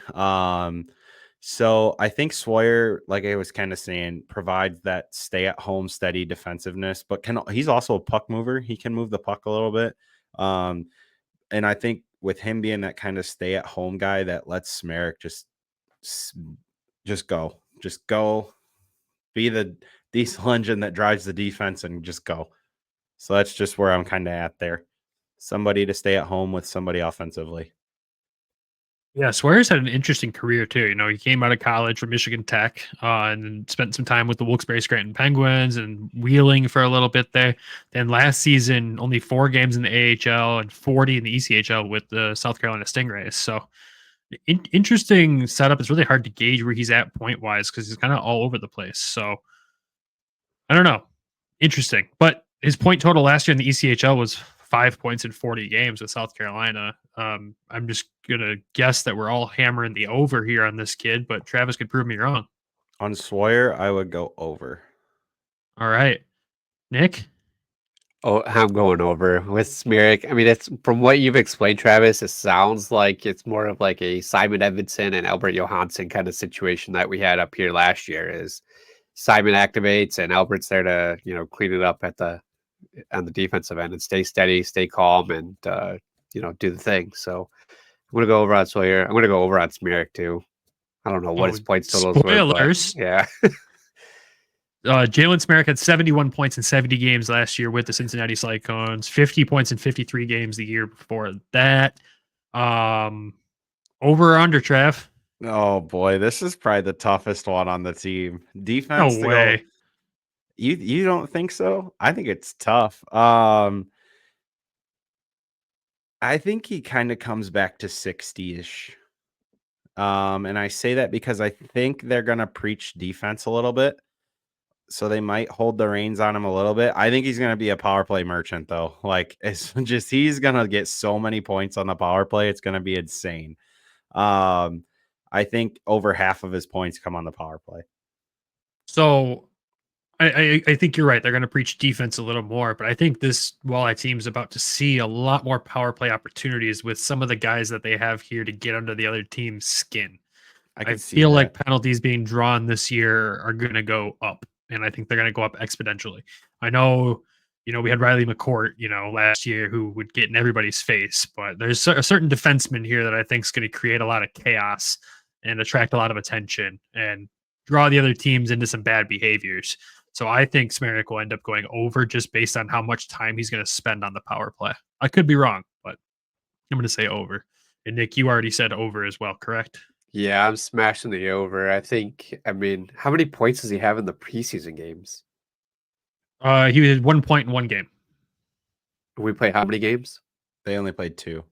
So I think Sawyer, like I was kind of saying, provides that stay-at-home steady defensiveness, but he's also a puck mover. He can move the puck a little bit. And I think with him being that kind of stay-at-home guy, that lets Smerrick just go, be the diesel engine that drives the defense and just go. So that's just where I'm kind of at there. Somebody to stay at home with somebody offensively. Yeah, Sawyer's had an interesting career too. You know, he came out of college from Michigan Tech and spent some time with the Wilkes-Barre Scranton Penguins and Wheeling for a little bit there. Then last season, only 4 games in the AHL and 40 in the ECHL with the South Carolina Stingrays. So interesting setup. It's really hard to gauge where he's at point-wise because he's kind of all over the place. So I don't know. Interesting. But his point total last year in the ECHL was 5 points in 40 games with South Carolina. I'm just going to guess that we're all hammering the over here on this kid, but Travis could prove me wrong. On Sawyer, I would go over. All right. Nick? Oh, I'm going over with Smerrick. I mean, it's from what you've explained, Travis, it sounds like it's more of like a Simon Edmondson and Albert Johansson kind of situation that we had up here last year. Is Simon activates and Albert's there to, clean it up on the defensive end and stay steady, stay calm, and do the thing. So I'm gonna go over on Sawyer. I'm gonna go over on Smerrick too. I don't know what his points totals spoilers. were. Yeah. Jalen Smerrick had 71 points in 70 games last year with the Cincinnati Cyclones, 50 points in 53 games the year before that. Over or under, Trav? Oh boy, this is probably the toughest one on the team. Defense. No way. You don't think so? I think it's tough. I think he kind of comes back to 60-ish. And I say that because I think they're going to preach defense a little bit. So they might hold the reins on him a little bit. I think he's going to be a power play merchant, though. Like, it's just he's going to get so many points on the power play. It's going to be insane. I think over half of his points come on the power play. So I think you're right. They're going to preach defense a little more, but I think this Walleye team is about to see a lot more power play opportunities with some of the guys that they have here to get under the other team's skin. I feel like penalties being drawn this year are going to go up, and I think they're going to go up exponentially. I know, we had Riley McCourt, last year who would get in everybody's face, but there's a certain defenseman here that I think is going to create a lot of chaos and attract a lot of attention and draw the other teams into some bad behaviors. So I think Smerik will end up going over just based on how much time he's going to spend on the power play. I could be wrong, but I'm going to say over. And Nick, you already said over as well, correct? Yeah, I'm smashing the over. I mean, how many points does he have in the preseason games? He had 1 point in one game. We play how many games? They only played 2.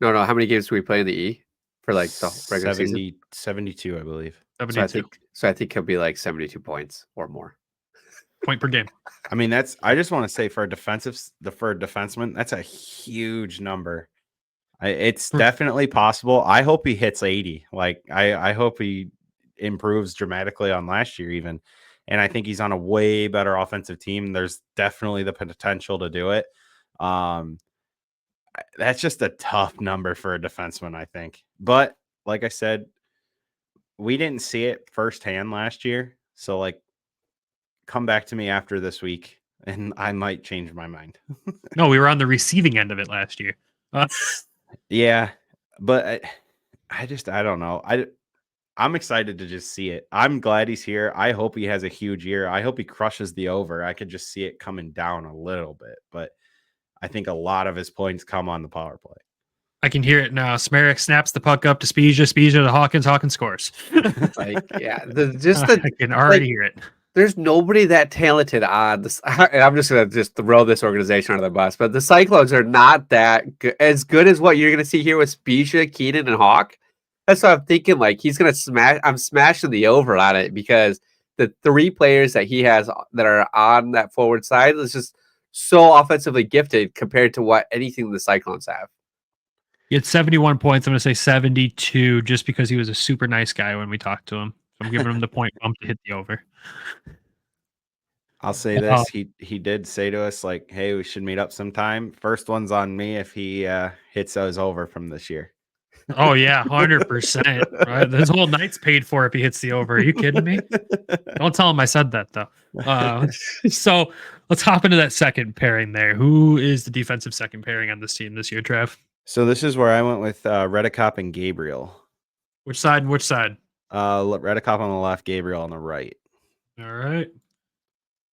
No, how many games do we play in the E for like the regular season? 72, I believe. 72. So I think he'll be like 72 points or more. Point per game. I mean, I just want to say for a defenseman, that's a huge number. It's definitely possible. I hope he hits 80. Like I hope he improves dramatically on last year even. And I think he's on a way better offensive team. There's definitely the potential to do it. That's just a tough number for a defenseman, I think. But like I said, we didn't see it firsthand last year. So like, come back to me after this week and I might change my mind. No, we were on the receiving end of it last year. Yeah, but I don't know. I'm excited to just see it. I'm glad he's here. I hope he has a huge year. I hope he crushes the over. I could just see it coming down a little bit, but I think a lot of his points come on the power play. I can hear it now. Smerik snaps the puck up to Spezia to Hawkins scores. Like, yeah, I can already hear it. There's nobody that talented on this. And I'm just going to just throw this organization under the bus, but the Cyclones are not that good, as good as what you're going to see here with Spezia, Keenan, and Hawk. That's what I'm thinking. Like, he's going to smash. I'm smashing the over on it because the 3 players that he has that are on that forward side is just so offensively gifted compared to what anything the Cyclones have. He had 71 points. I'm going to say 72 just because he was a super nice guy when we talked to him. So I'm giving him the point bump to hit the over. I'll say this. He did say to us, like, hey, we should meet up sometime. First one's on me if he hits those over from this year. Oh, yeah, 100%. Right? This whole night's paid for if he hits the over. Are you kidding me? Don't tell him I said that, though. So let's hop into that second pairing there. Who is the defensive second pairing on this team this year, Trev? So this is where I went with Redicop and Gabriel. Which side and which side? Redicop on the left, Gabriel on the right. All right.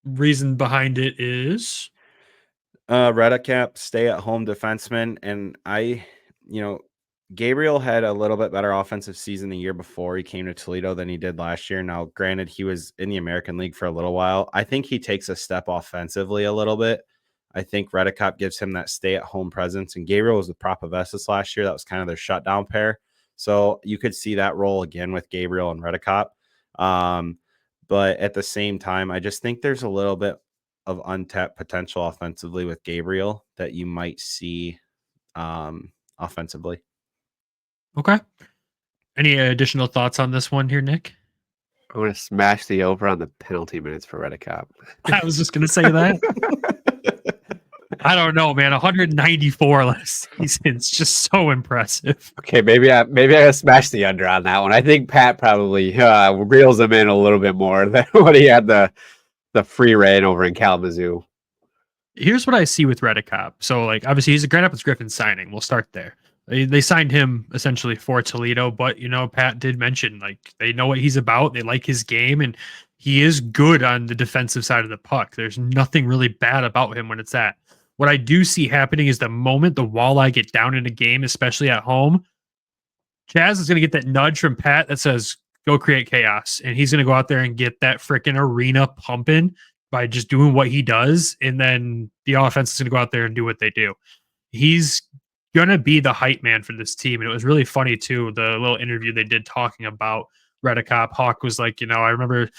Reason behind it is? Redicop, stay-at-home defenseman, and Gabriel had a little bit better offensive season the year before he came to Toledo than he did last year. Now, granted, he was in the American League for a little while. I think he takes a step offensively a little bit. I think Redicop gives him that stay-at-home presence, and Gabriel was with Propavesis last year. That was kind of their shutdown pair. So you could see that role again with Gabriel and Redicop. But at the same time, I just think there's a little bit of untapped potential offensively with Gabriel that you might see offensively. Okay. Any additional thoughts on this one here, Nick? I'm going to smash the over on the penalty minutes for Redicop. I was just going to say that. I don't know, man. 194 last season. It's just so impressive. Okay, maybe I gotta smash the under on that one. I think Pat probably reels him in a little bit more than when he had the free reign over in Kalamazoo. Here's what I see with Redicop. So, like, obviously, he's a Grand Rapids Griffin signing. We'll start there. They signed him essentially for Toledo, but Pat did mention like they know what he's about. They like his game, and he is good on the defensive side of the puck. There's nothing really bad about him when it's that. What I do see happening is the moment the Walleye get down in a game, especially at home, Chaz is going to get that nudge from Pat that says, go create chaos. And he's going to go out there and get that freaking arena pumping by just doing what he does. And then the offense is going to go out there and do what they do. He's going to be the hype man for this team. And it was really funny, too, the little interview they did talking about Redicop. Hawk was like, I remember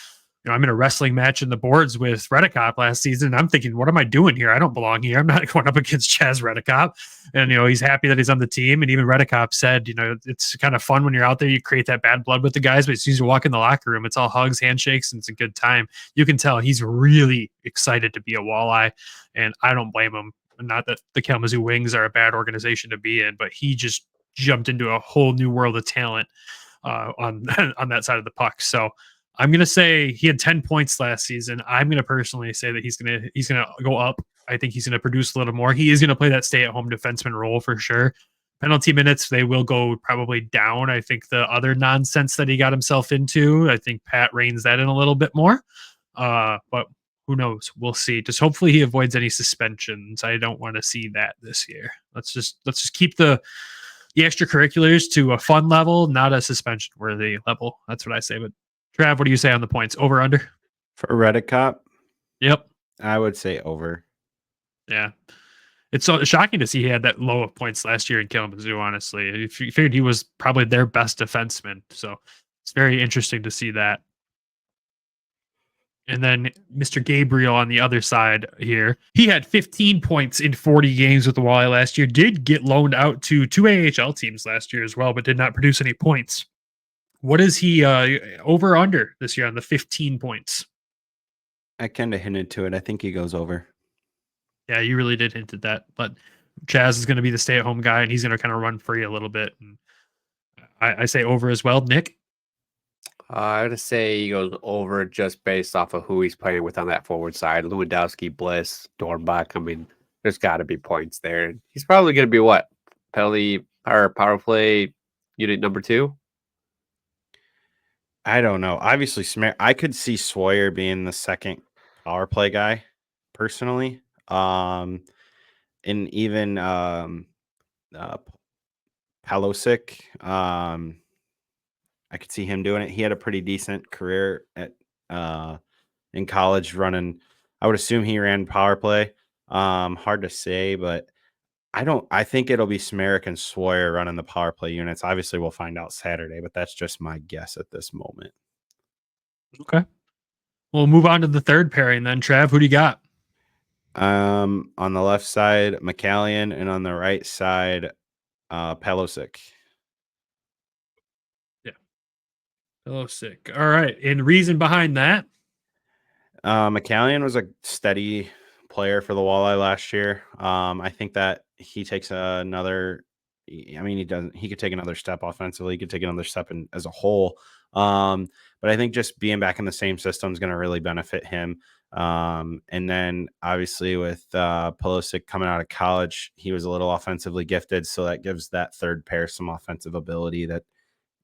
I'm in a wrestling match in the boards with Redicop last season. And I'm thinking, what am I doing here? I don't belong here. I'm not going up against Chaz Redicop. And, he's happy that he's on the team. And even Redicop said, it's kind of fun when you're out there, you create that bad blood with the guys, but as soon as you walk in the locker room, it's all hugs, handshakes, and it's a good time. You can tell he's really excited to be a Walleye. And I don't blame him. Not that the Kalamazoo Wings are a bad organization to be in, but he just jumped into a whole new world of talent on that side of the puck. So I'm going to say he had 10 points last season. I'm going to personally say that he's going to go up. I think he's going to produce a little more. He is going to play that stay-at-home defenseman role for sure. Penalty minutes, they will go probably down. I think the other nonsense that he got himself into, I think Pat reins that in a little bit more. But who knows? We'll see. Just hopefully he avoids any suspensions. I don't want to see that this year. Let's just keep the extracurriculars to a fun level, not a suspension worthy level. That's what I say. But Trav, what do you say on the points? Over, under? For Reddit Cop, Yep. I would say over. Yeah. It's so shocking to see he had that low of points last year in Kalamazoo, honestly. I figured he was probably their best defenseman. So it's very interesting to see that. And then Mr. Gabriel on the other side here. He had 15 points in 40 games with the Walleye last year. Did get loaned out to 2 AHL teams last year as well, but did not produce any points. What is he over or under this year on the 15 points? I kind of hinted to it. I think he goes over. Yeah, you really did hint at that. But Chaz is going to be the stay-at-home guy, and he's going to kind of run free a little bit. And I say over as well. Nick? I would say he goes over just based off of who he's playing with on that forward side. Lewandowski, Bliss, Dornbach. I mean, there's got to be points there. He's probably going to be what? Penalty or power play unit number 2? I don't know. Obviously, I could see Sawyer being the second power play guy, personally. And even Palosic, I could see him doing it. He had a pretty decent career at in college running. I would assume he ran power play. Hard to say, but I think it'll be Smerrick and Sawyer running the power play units. Obviously, we'll find out Saturday, but that's just my guess at this moment. Okay. We'll move on to the third pairing then. Trav, who do you got? On the left side, McCallion, and on the right side, Palosic. Sick. All right. And reason behind that? McCallion was a steady player for the Walleye last year. I think that he takes another. I mean, he could take another step offensively. He could take another step as a whole. But I think just being back in the same system is going to really benefit him. And then obviously with Palosic coming out of college, he was a little offensively gifted. So that gives that third pair some offensive ability that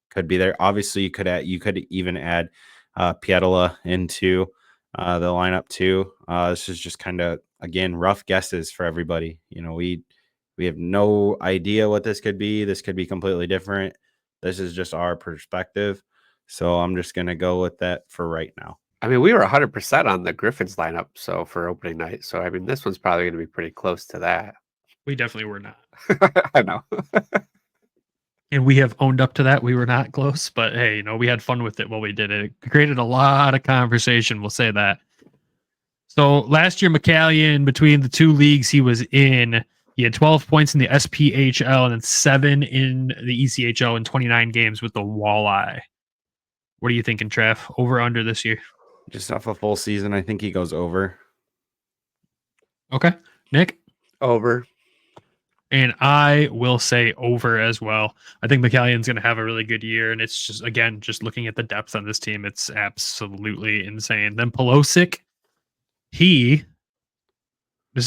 could be there. Obviously, you could even add Pietola into the lineup too. This is just kind of, again, rough guesses for everybody. You know, we have no idea what this could be. This could be completely different. This is just our perspective. So I'm just going to go with that for right now. I mean, we were 100% on the Griffins lineup so for opening night. So, I mean, this one's probably going to be pretty close to that. We definitely were not. I know. And we have owned up to that. We were not close, but hey, you know, we had fun with it while we did it. It created a lot of conversation. We'll say that. So last year, McCallion, between the two leagues he was in, he had 12 points in the SPHL and then 7 in the ECHL in 29 games with the Walleye. What are you thinking, Trev? Over or under this year? Just off a full season, I think he goes over. Okay. Nick? Over. And I will say over as well. I think McCallion's going to have a really good year. And it's just, again, just looking at the depth on this team, it's absolutely insane. Then Palosic, this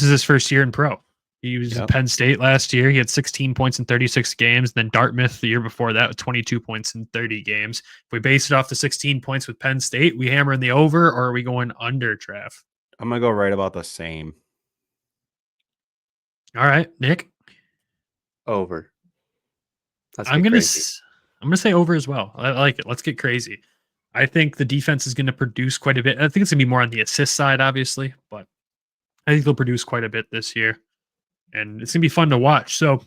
is his first year in pro. He was at Penn State last year. He had 16 points in 36 games. Then Dartmouth the year before that with 22 points in 30 games. If we base it off the 16 points with Penn State, we hammer in the over, or are we going under, Trev? I'm going to go right about the same. All right, Nick? Over. I'm going to say over as well. I like it. Let's get crazy. I think the defense is going to produce quite a bit. I think it's going to be more on the assist side, obviously, but I think they'll produce quite a bit this year. And it's going to be fun to watch. So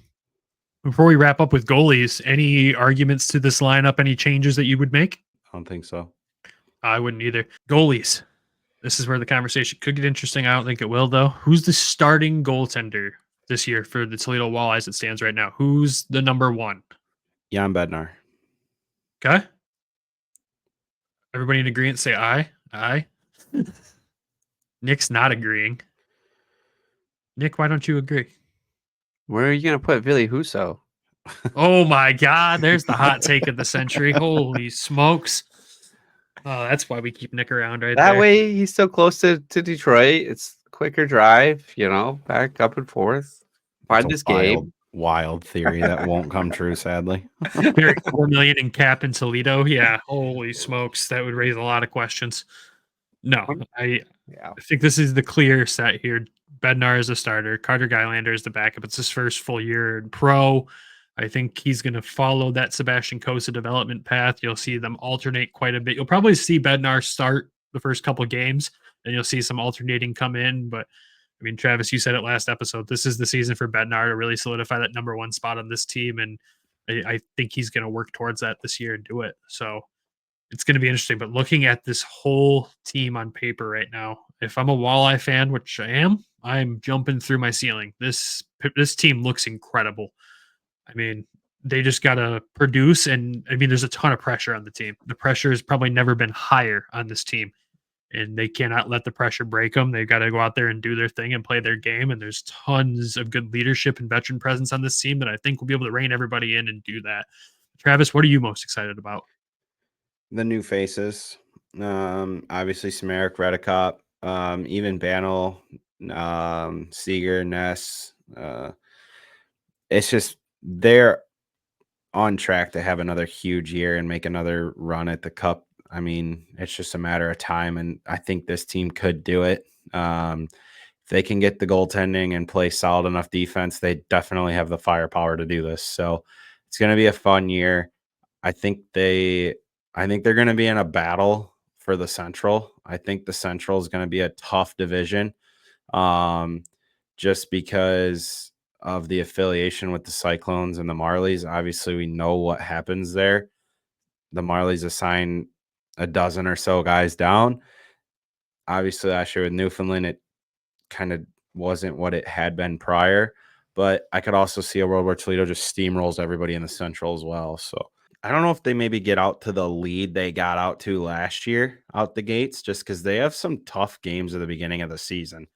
before we wrap up with goalies, any arguments to this lineup, any changes that you would make? I don't think so. I wouldn't either. Goalies. This is where the conversation could get interesting. I don't think it will, though. Who's the starting goaltender this year for the Toledo Walleye as it stands right now? Who's the number one? Jan Bednar. Okay. Everybody in agreement say aye. Aye. Nick's not agreeing. Nick, why don't you agree? Where are you going to put Ville Husso? Oh my God. There's the hot take of the century. Holy smokes. Oh, that's why we keep Nick around right That there. way he's so close to Detroit. It's a quicker drive, back up and forth. Find this game. Wild theory that won't come true, sadly. $4 million in cap in Toledo. Yeah. Holy smokes. That would raise a lot of questions. No, Yeah. I think this is the clear set here. Bednar is a starter. Carter Gylander is the backup. It's his first full year in pro. I think he's going to follow that Sebastian Cossa development path. You'll see them alternate quite a bit. You'll probably see Bednar start the first couple games, and you'll see some alternating come in. But I mean, Travis, you said it last episode. This is the season for Bednar to really solidify that number one spot on this team, and I think he's going to work towards that this year and do it. So it's going to be interesting. But looking at this whole team on paper right now, if I'm a Walleye fan, which I am, I'm jumping through my ceiling. This team looks incredible. I mean, they just got to produce, and I mean, there's a ton of pressure on the team. The pressure has probably never been higher on this team, and they cannot let the pressure break them. They've got to go out there and do their thing and play their game. And there's tons of good leadership and veteran presence on this team that I think will be able to rein everybody in and do that. Travis, what are you most excited about? The new faces, obviously Samarik, Redicop, even Banel, Seager, Ness. It's just they're on track to have another huge year and make another run at the cup. I mean, it's just a matter of time, and I think this team could do it. If they can get the goaltending and play solid enough defense, they definitely have the firepower to do this. So it's going to be a fun year. I think they're going to be in a battle for the Central. I think the Central is going to be a tough division, just because of the affiliation with the Cyclones and the Marlies. Obviously, we know what happens there. The Marlies assign a dozen or so guys down. Obviously, last year with Newfoundland, it kind of wasn't what it had been prior. But I could also see a world where Toledo just steamrolls everybody in the Central as well. So I don't know if they maybe get out to the lead they got out to last year out the gates, just because they have some tough games at the beginning of the season.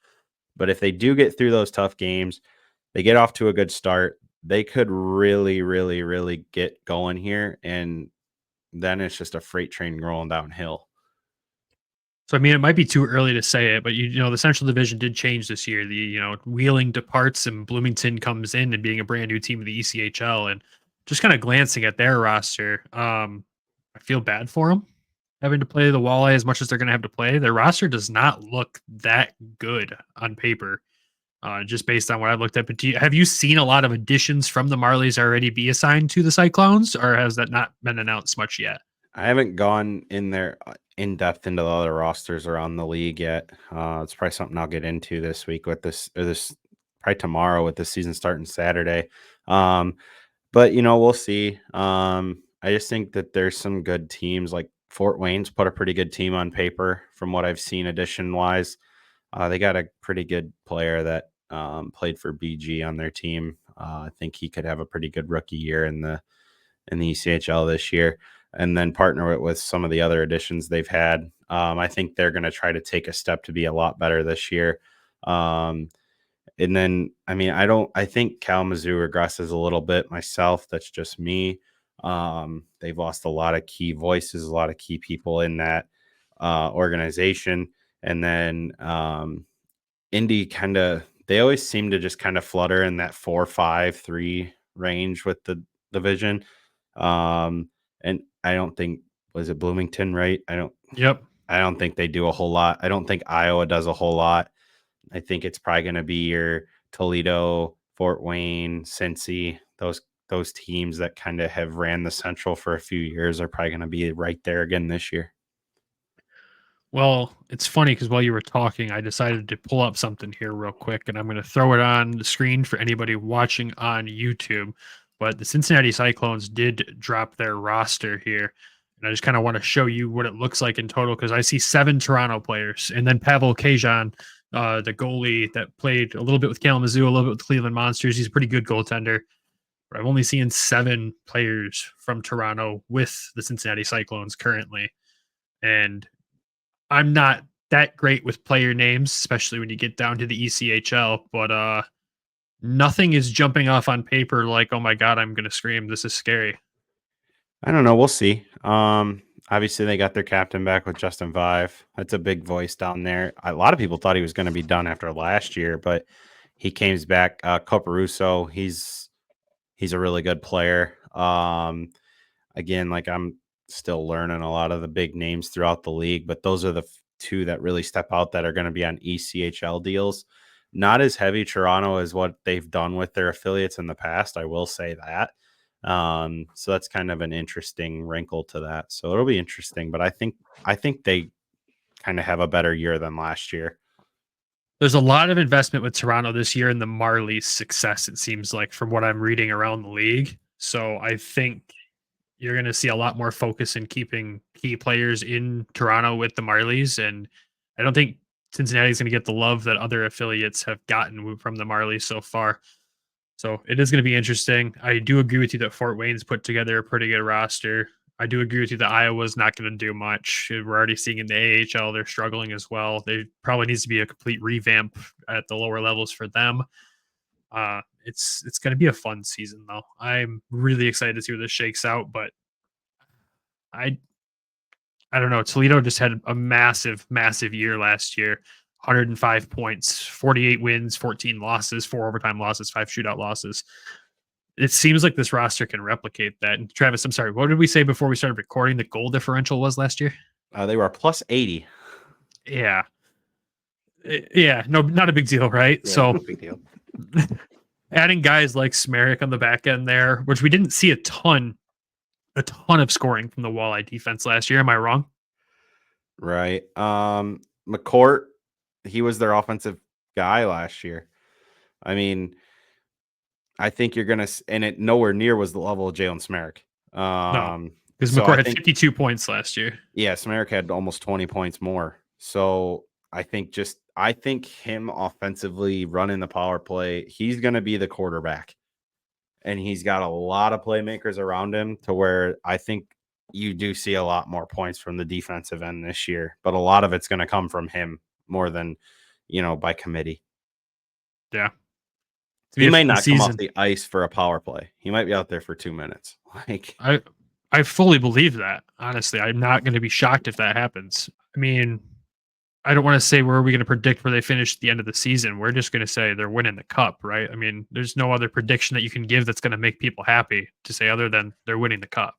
But if they do get through those tough games, they get off to a good start, they could really, really, really get going here. And then it's just a freight train rolling downhill. So, I mean, it might be too early to say it, but you know, the Central Division did change this year. Wheeling departs and Bloomington comes in and being a brand new team of the ECHL. And just kind of glancing at their roster, I feel bad for them having to play the Walleye as much as they're going to have to play. Their roster does not look that good on paper, just based on what I've looked at. But have you seen a lot of additions from the Marlies already be assigned to the Cyclones, or has that not been announced much yet? I haven't gone in there in depth into the other rosters around the league yet. It's probably something I'll get into this week with this probably tomorrow with the season starting Saturday. But we'll see. I just think that there's some good teams. Like Fort Wayne's put a pretty good team on paper from what I've seen addition wise. They got a pretty good player that played for BG on their team. I think he could have a pretty good rookie year in the ECHL this year, and then partner it with some of the other additions they've had. I think they're going to try to take a step to be a lot better this year. And then, I mean, I think Kalamazoo regresses a little bit myself. That's just me. They've lost a lot of key voices, a lot of key people in that organization. And then Indy they always seem to just kind of flutter in that 4-5-3 range with the division. And I don't think, was it Bloomington, right? I don't think they do a whole lot. I don't think Iowa does a whole lot. I think it's probably going to be your Toledo, Fort Wayne, Cincy. Those teams that kind of have ran the Central for a few years are probably going to be right there again this year. Well, it's funny because while you were talking, I decided to pull up something here real quick, and I'm going to throw it on the screen for anybody watching on YouTube. But the Cincinnati Cyclones did drop their roster here, and I just kind of want to show you what it looks like in total, because I see 7 Toronto players, and then Pavel Kajan, the goalie that played a little bit with Kalamazoo, a little bit with Cleveland Monsters. He's a pretty good goaltender. But I've only seen 7 players from Toronto with the Cincinnati Cyclones currently, and I'm not that great with player names, especially when you get down to the ECHL, but nothing is jumping off on paper like, oh my God, I'm going to scream. This is scary. I don't know. We'll see. Obviously, they got their captain back with Justin Vive. That's a big voice down there. A lot of people thought he was going to be done after last year, but he came back. Coparuso, he's a really good player. Again, like I'm still learning a lot of the big names throughout the league, but those are the two that really step out that are going to be on ECHL deals. Not as heavy Toronto as what they've done with their affiliates in the past. I will say that. So that's kind of an interesting wrinkle to that. So it'll be interesting, but I think they kind of have a better year than last year. There's a lot of investment with Toronto this year in the Marlies' success, it seems like, from what I'm reading around the league. So I think you're going to see a lot more focus in keeping key players in Toronto with the Marlies. And I don't think Cincinnati's going to get the love that other affiliates have gotten from the Marlies so far. So it is going to be interesting. I do agree with you that Fort Wayne's put together a pretty good roster. I do agree with you that Iowa's not going to do much. We're already seeing in the AHL they're struggling as well. There probably needs to be a complete revamp at the lower levels for them. It's going to be a fun season though. I'm really excited to see where this shakes out, but I don't know. Toledo just had a massive year last year. 105 points, 48 wins, 14 losses, 4 overtime losses, 5 shootout losses. It seems like this roster can replicate that. And Travis, I'm sorry, what did we say before we started recording the goal differential was last year? They were plus 80. Yeah. Yeah, no, not a big deal, right? Yeah, so no big deal. adding guys like Smerik on the back end there, which we didn't see a ton of scoring from the Walleye defense last year. Am I wrong? Right. McCourt, he was their offensive guy last year. I mean, I think you're going to, and it nowhere near was the level of Jalen Smerik. No, because McCourt had 52 points last year. Yeah, Smerik had almost 20 points more. So I think him offensively running the power play, he's going to be the quarterback. And he's got a lot of playmakers around him to where I think you do see a lot more points from the defensive end this year. But a lot of it's going to come from him more than, by committee. Yeah. He may not come off the ice for a power play. He might be out there for 2 minutes. I fully believe that. Honestly, I'm not going to be shocked if that happens. I mean, I don't want to say where are we going to predict where they finish at the end of the season. We're just going to say they're winning the cup, right? I mean, there's no other prediction that you can give that's going to make people happy to say other than they're winning the cup.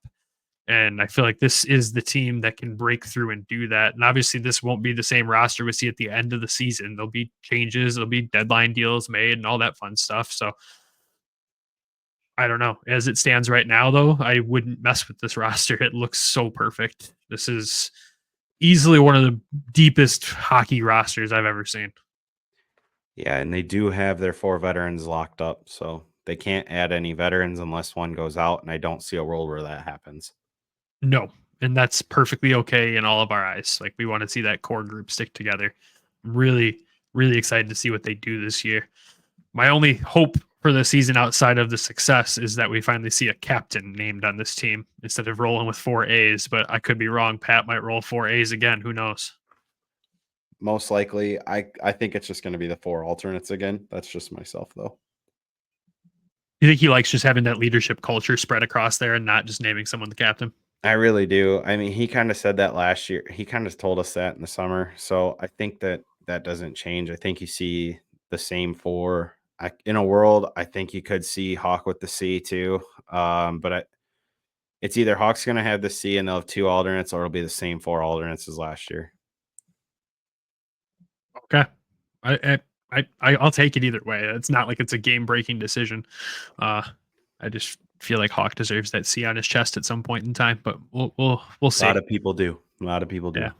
And I feel like this is the team that can break through and do that. And obviously, this won't be the same roster we see at the end of the season. There'll be changes, there'll be deadline deals made and all that fun stuff. So I don't know. As it stands right now, though, I wouldn't mess with this roster. It looks so perfect. This is easily one of the deepest hockey rosters I've ever seen. Yeah, and they do have their 4 veterans locked up. So they can't add any veterans unless one goes out. And I don't see a world where that happens. No, and that's perfectly okay in all of our eyes. Like, we want to see that core group stick together. I'm really, really excited to see what they do this year. My only hope for the season outside of the success is that we finally see a captain named on this team instead of rolling with 4 A's, but I could be wrong. Pat might roll 4 A's again. Who knows? Most likely, I think it's just going to be the 4 alternates again. That's just myself, though. You think he likes just having that leadership culture spread across there and not just naming someone the captain? I really do. I mean, he kind of said that last year. He kind of told us that in the summer. So I think that doesn't change. I think you see the same 4. In a world, I think you could see Hawk with the C too. But it's either Hawk's going to have the C and they'll have 2 alternates, or it'll be the same 4 alternates as last year. Okay. I'll take it either way. It's not like it's a game-breaking decision. I just feel like Hawk deserves that C on his chest at some point in time, but we'll see. A lot of people do. Yeah.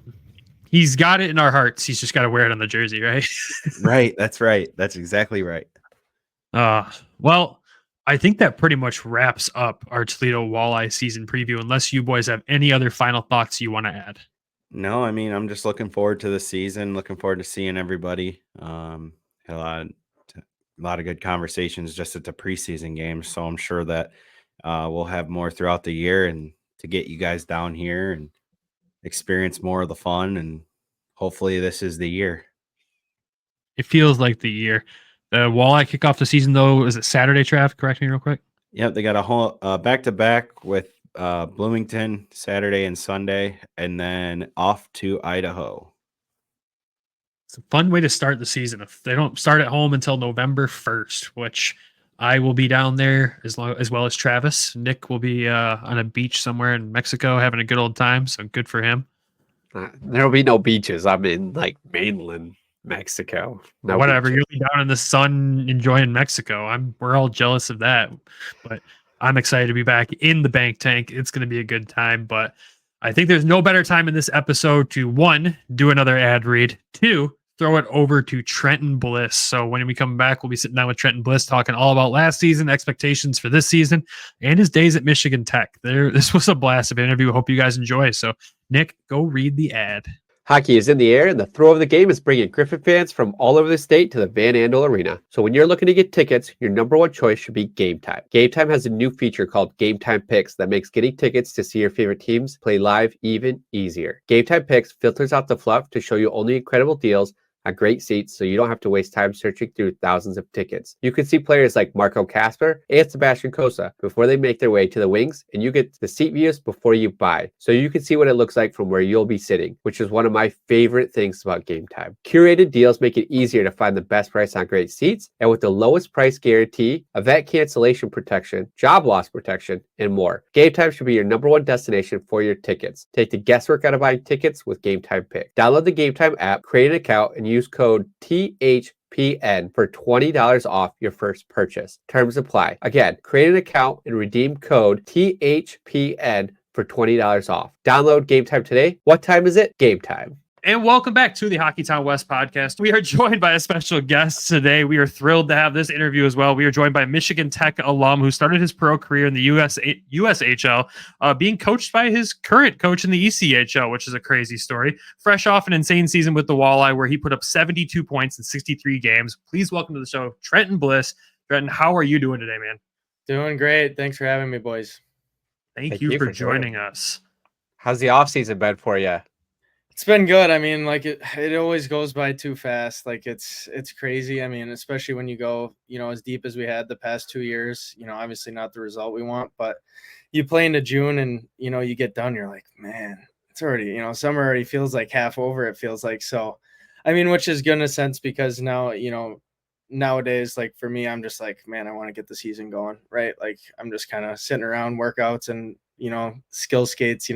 He's got it in our hearts. He's just got to wear it on the jersey, right? Right. That's right. That's exactly right. Well, I think that pretty much wraps up our Toledo Walleye season preview, unless you boys have any other final thoughts you want to add. No, I mean, I'm just looking forward to the season, looking forward to seeing everybody. Had a lot of good conversations just at the preseason games. So I'm sure that we'll have more throughout the year and to get you guys down here and experience more of the fun. And hopefully this is the year. It feels like the year. The Walleye kick off the season, though, is it Saturday, Trav? Correct me real quick. Yep, they got a whole back-to-back with Bloomington Saturday and Sunday, and then off to Idaho. It's a fun way to start the season. If they don't start at home until November 1st, which I will be down there as well as Travis. Nick will be on a beach somewhere in Mexico having a good old time, so good for him. There'll be no beaches. I'm in like mainland Mexico. No Whatever, beaches. you'll be down in the sun enjoying Mexico. We're all jealous of that, but I'm excited to be back in the bank tank. It's going to be a good time, but I think there's no better time in this episode to, one, do another ad read, two, throw it over to Trenton Bliss. So when we come back, we'll be sitting down with Trenton Bliss talking all about last season, expectations for this season, and his days at Michigan Tech. This was a blast of an interview. Hope you guys enjoy. So Nick, go read the ad. Hockey is in the air, and the throw of the game is bringing Griffin fans from all over the state to the Van Andel Arena. So when you're looking to get tickets, your number one choice should be Game Time. Game Time has a new feature called Game Time Picks that makes getting tickets to see your favorite teams play live even easier. Game Time Picks filters out the fluff to show you only incredible deals on great seats, so you don't have to waste time searching through thousands of tickets. You can see players like Marco Kasper and Sebastian Cossa before they make their way to the wings, and you get the seat views before you buy, so you can see what it looks like from where you'll be sitting, which is one of my favorite things about Game Time. Curated deals make it easier to find the best price on great seats, and with the lowest price guarantee, event cancellation protection, job loss protection, and more. Game Time should be your number one destination for your tickets. Take the guesswork out of buying tickets with Game Time Pick. Download the Game Time app, create an account, and use code THPN for $20 off your first purchase. Terms apply. Again, create an account and redeem code THPN for $20 off. Download Game Time today. What time is it? Game Time. And welcome back to the Hockeytown West podcast. We are joined by a special guest today. We are thrilled to have this interview as well. We are joined by Michigan Tech alum who started his pro career in the USHL, being coached by his current coach in the ECHL, which is a crazy story. Fresh off an insane season with the Walleye where he put up 72 points in 63 games. Please welcome to the show, Trenton Bliss. Trenton, how are you doing today, man? Doing great. Thanks for having me, boys. Thank you for joining us. How's the offseason been for you? It's been good. I mean, like it always goes by too fast. Like it's crazy. I mean, especially when you go, as deep as we had the past 2 years, obviously not the result we want, but you play into June and, you get done, you're like, man, it's already, summer already feels like half over. It feels like, so, I mean, which is good in a sense because now, nowadays, like for me, I'm just like, man, I want to get the season going, right? Like I'm just kind of sitting around workouts and, skill skates,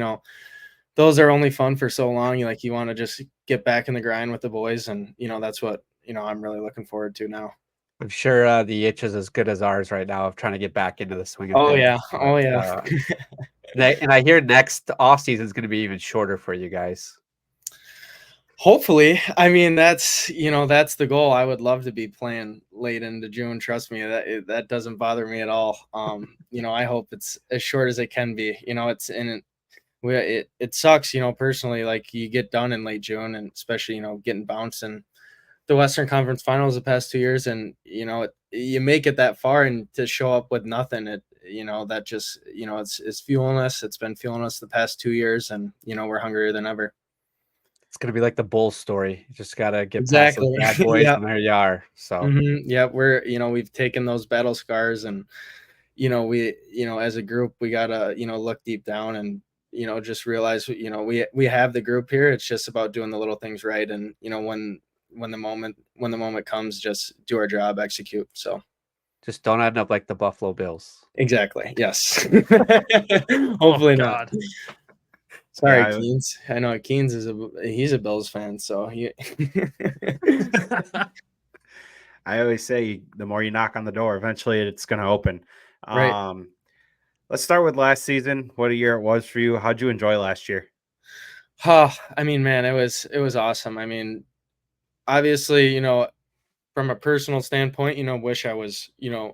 those are only fun for so long. You want to just get back in the grind with the boys. And, that's what, I'm really looking forward to now. I'm sure the itch is as good as ours right now of trying to get back into the swing of Oh, things. yeah. Oh, yeah. And I hear next off season is going to be even shorter for you guys. Hopefully. I mean, that's the goal. I would love to be playing late into June. Trust me, that doesn't bother me at all. I hope it's as short as it can be. It sucks, personally, like you get done in late June and especially, getting bounced in the Western Conference Finals the past 2 years. And, you make it that far and to show up with nothing, that just, it's fueling us. It's been fueling us the past 2 years and, we're hungrier than ever. It's going to be like the Bulls story. You just got to get exactly past those bad boys yep. And there you are. So, yeah, we're, we've taken those battle scars and, we, as a group, we got to, look deep down and, just realize, we have the group here. It's just about doing the little things right. And, when the moment comes, just do our job, execute. So just don't end up like the Buffalo Bills. Exactly. Yes. Hopefully not. Sorry, yeah, Keens. I know Keens he's a Bills fan. So I always say the more you knock on the door, eventually it's going to open. Right. Let's start with last season. What a year it was for you. How'd you enjoy last year? I mean, man, it was awesome. I mean, obviously, from a personal standpoint, wish I was,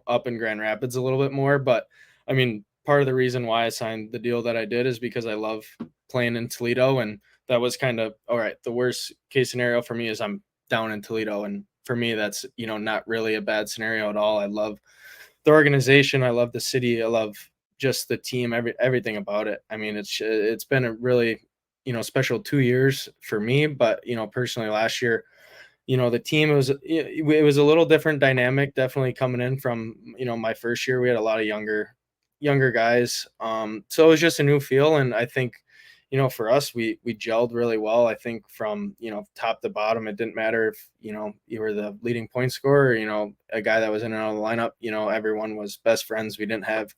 up in Grand Rapids a little bit more. But I mean, part of the reason why I signed the deal that I did is because I love playing in Toledo. And that was kind of, all right, the worst case scenario for me is I'm down in Toledo. And for me, that's, not really a bad scenario at all. I love the organization. I love the city. I love just the team, everything about it. I mean, it's been a really, special 2 years for me, but, personally last year, the team it was a little different dynamic, definitely coming in from, my first year. We had a lot of younger guys. So it was just a new feel. And I think, for us, we gelled really well. I think from, top to bottom, it didn't matter if, you were the leading point scorer, or, a guy that was in and out of the lineup, everyone was best friends. We didn't have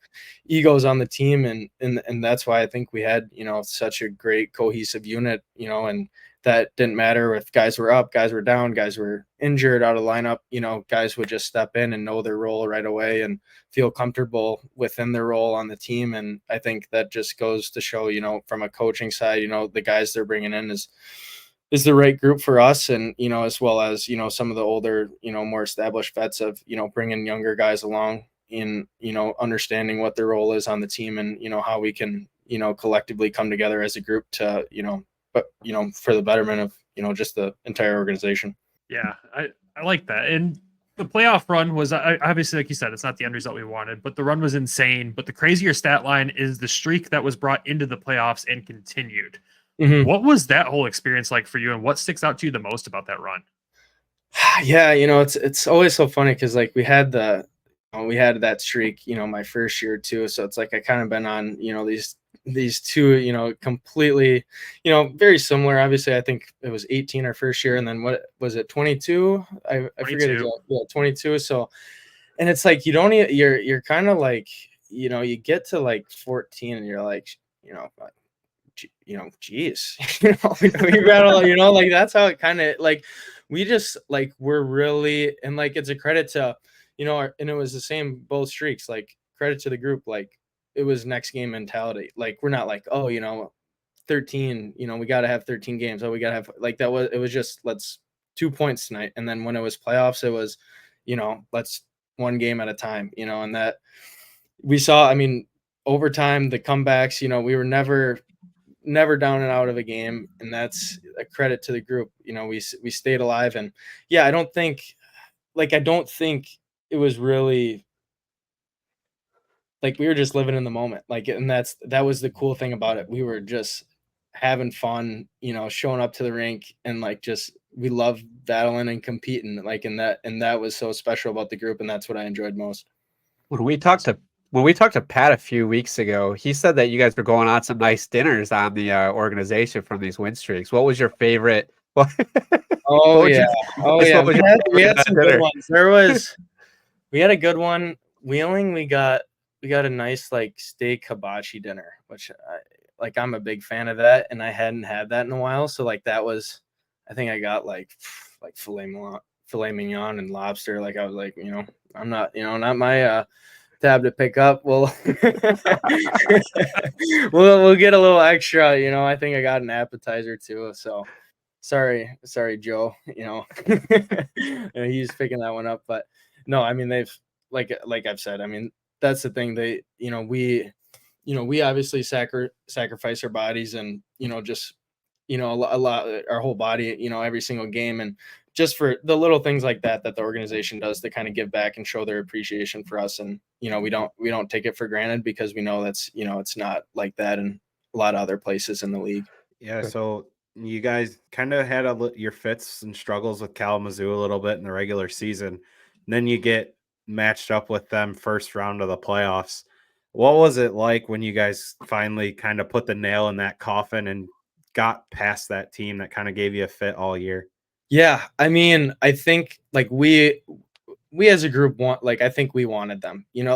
egos on the team. And that's why I think we had, such a great cohesive unit, and that didn't matter if guys were up, guys were down, guys were injured, out of lineup, guys would just step in and know their role right away and feel comfortable within their role on the team. And I think that just goes to show, from a coaching side, the guys they're bringing in is the right group for us. And, as well as, some of the older, more established vets of, bringing younger guys along in, understanding what their role is on the team and, how we can, collectively come together as a group to, but, for the betterment of, just the entire organization. Yeah, I like that. And the playoff run was obviously, like you said, it's not the end result we wanted, but the run was insane. But the crazier stat line is the streak that was brought into the playoffs and continued. Mm-hmm. What was that whole experience like for you, and what sticks out to you the most about that run? Yeah, it's always so funny because like we had that streak, my first year too. So it's like I kind of been on, these two, completely, very similar. Obviously, I think it was 18 our first year, and then what was it, 22? I forget exactly. Yeah, 22. So, and it's like you're kind of like, you get to like 14, and you're like, geez, we battle, like that's how it kind of like we just like we're really, and like it's a credit to, and it was the same both streaks. Like credit to the group, like. It was next game mentality. Like, we're not like, 13, we got to have 13 games. Oh, we got to have like that it was just, let's 2 points tonight. And then when it was playoffs, it was, let's one game at a time, and that we saw, overtime, the comebacks, we were never down and out of a game. And that's a credit to the group. We stayed alive. And yeah, I don't think it was really, like we were just living in the moment, like, and that was the cool thing about it. We were just having fun, showing up to the rink and like we love battling and competing, like, and that was so special about the group, and that's what I enjoyed most. When we talked to Pat a few weeks ago, he said that you guys were going on some nice dinners on the organization from these win streaks. What was your favorite? We had some good ones. We had a good one. Wheeling, we got a nice like steak hibachi dinner, which I'm a big fan of that, and I hadn't had that in a while. So like that was, I think I got like filet mignon and lobster. Like I was like, I'm not, not my tab to pick up. We'll we'll get a little extra. I think I got an appetizer too. So sorry, Joe. He's picking that one up, but no, they've like I've said, that's the thing. They, we obviously sacrifice our bodies and, just, a lot, our whole body, every single game. And just for the little things like that the organization does to kind of give back and show their appreciation for us. And, we don't take it for granted because we know that's, it's not like that in a lot of other places in the league. Yeah. So you guys kind of had your fits and struggles with Kalamazoo a little bit in the regular season. And then you get matched up with them first round of the playoffs. What was it like when you guys finally kind of put the nail in that coffin and got past that team that kind of gave you a fit all year? Yeah, I think like we as a group I think we wanted them. You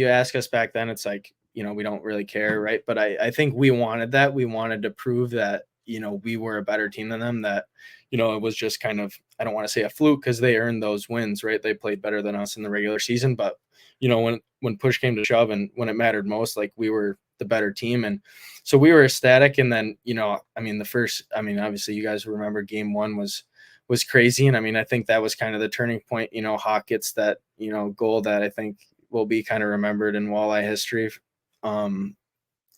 ask us back then, it's like, we don't really care, right? But I think we wanted that. We wanted to prove that, we were a better team than them, that, it was just kind of, I don't want to say a fluke because they earned those wins, right? They played better than us in the regular season, but when push came to shove and when it mattered most, like we were the better team. And so we were ecstatic. And then, obviously you guys remember game one was crazy. And I think that was kind of the turning point. Hawk gets that, goal that I think will be kind of remembered in Walleye history. And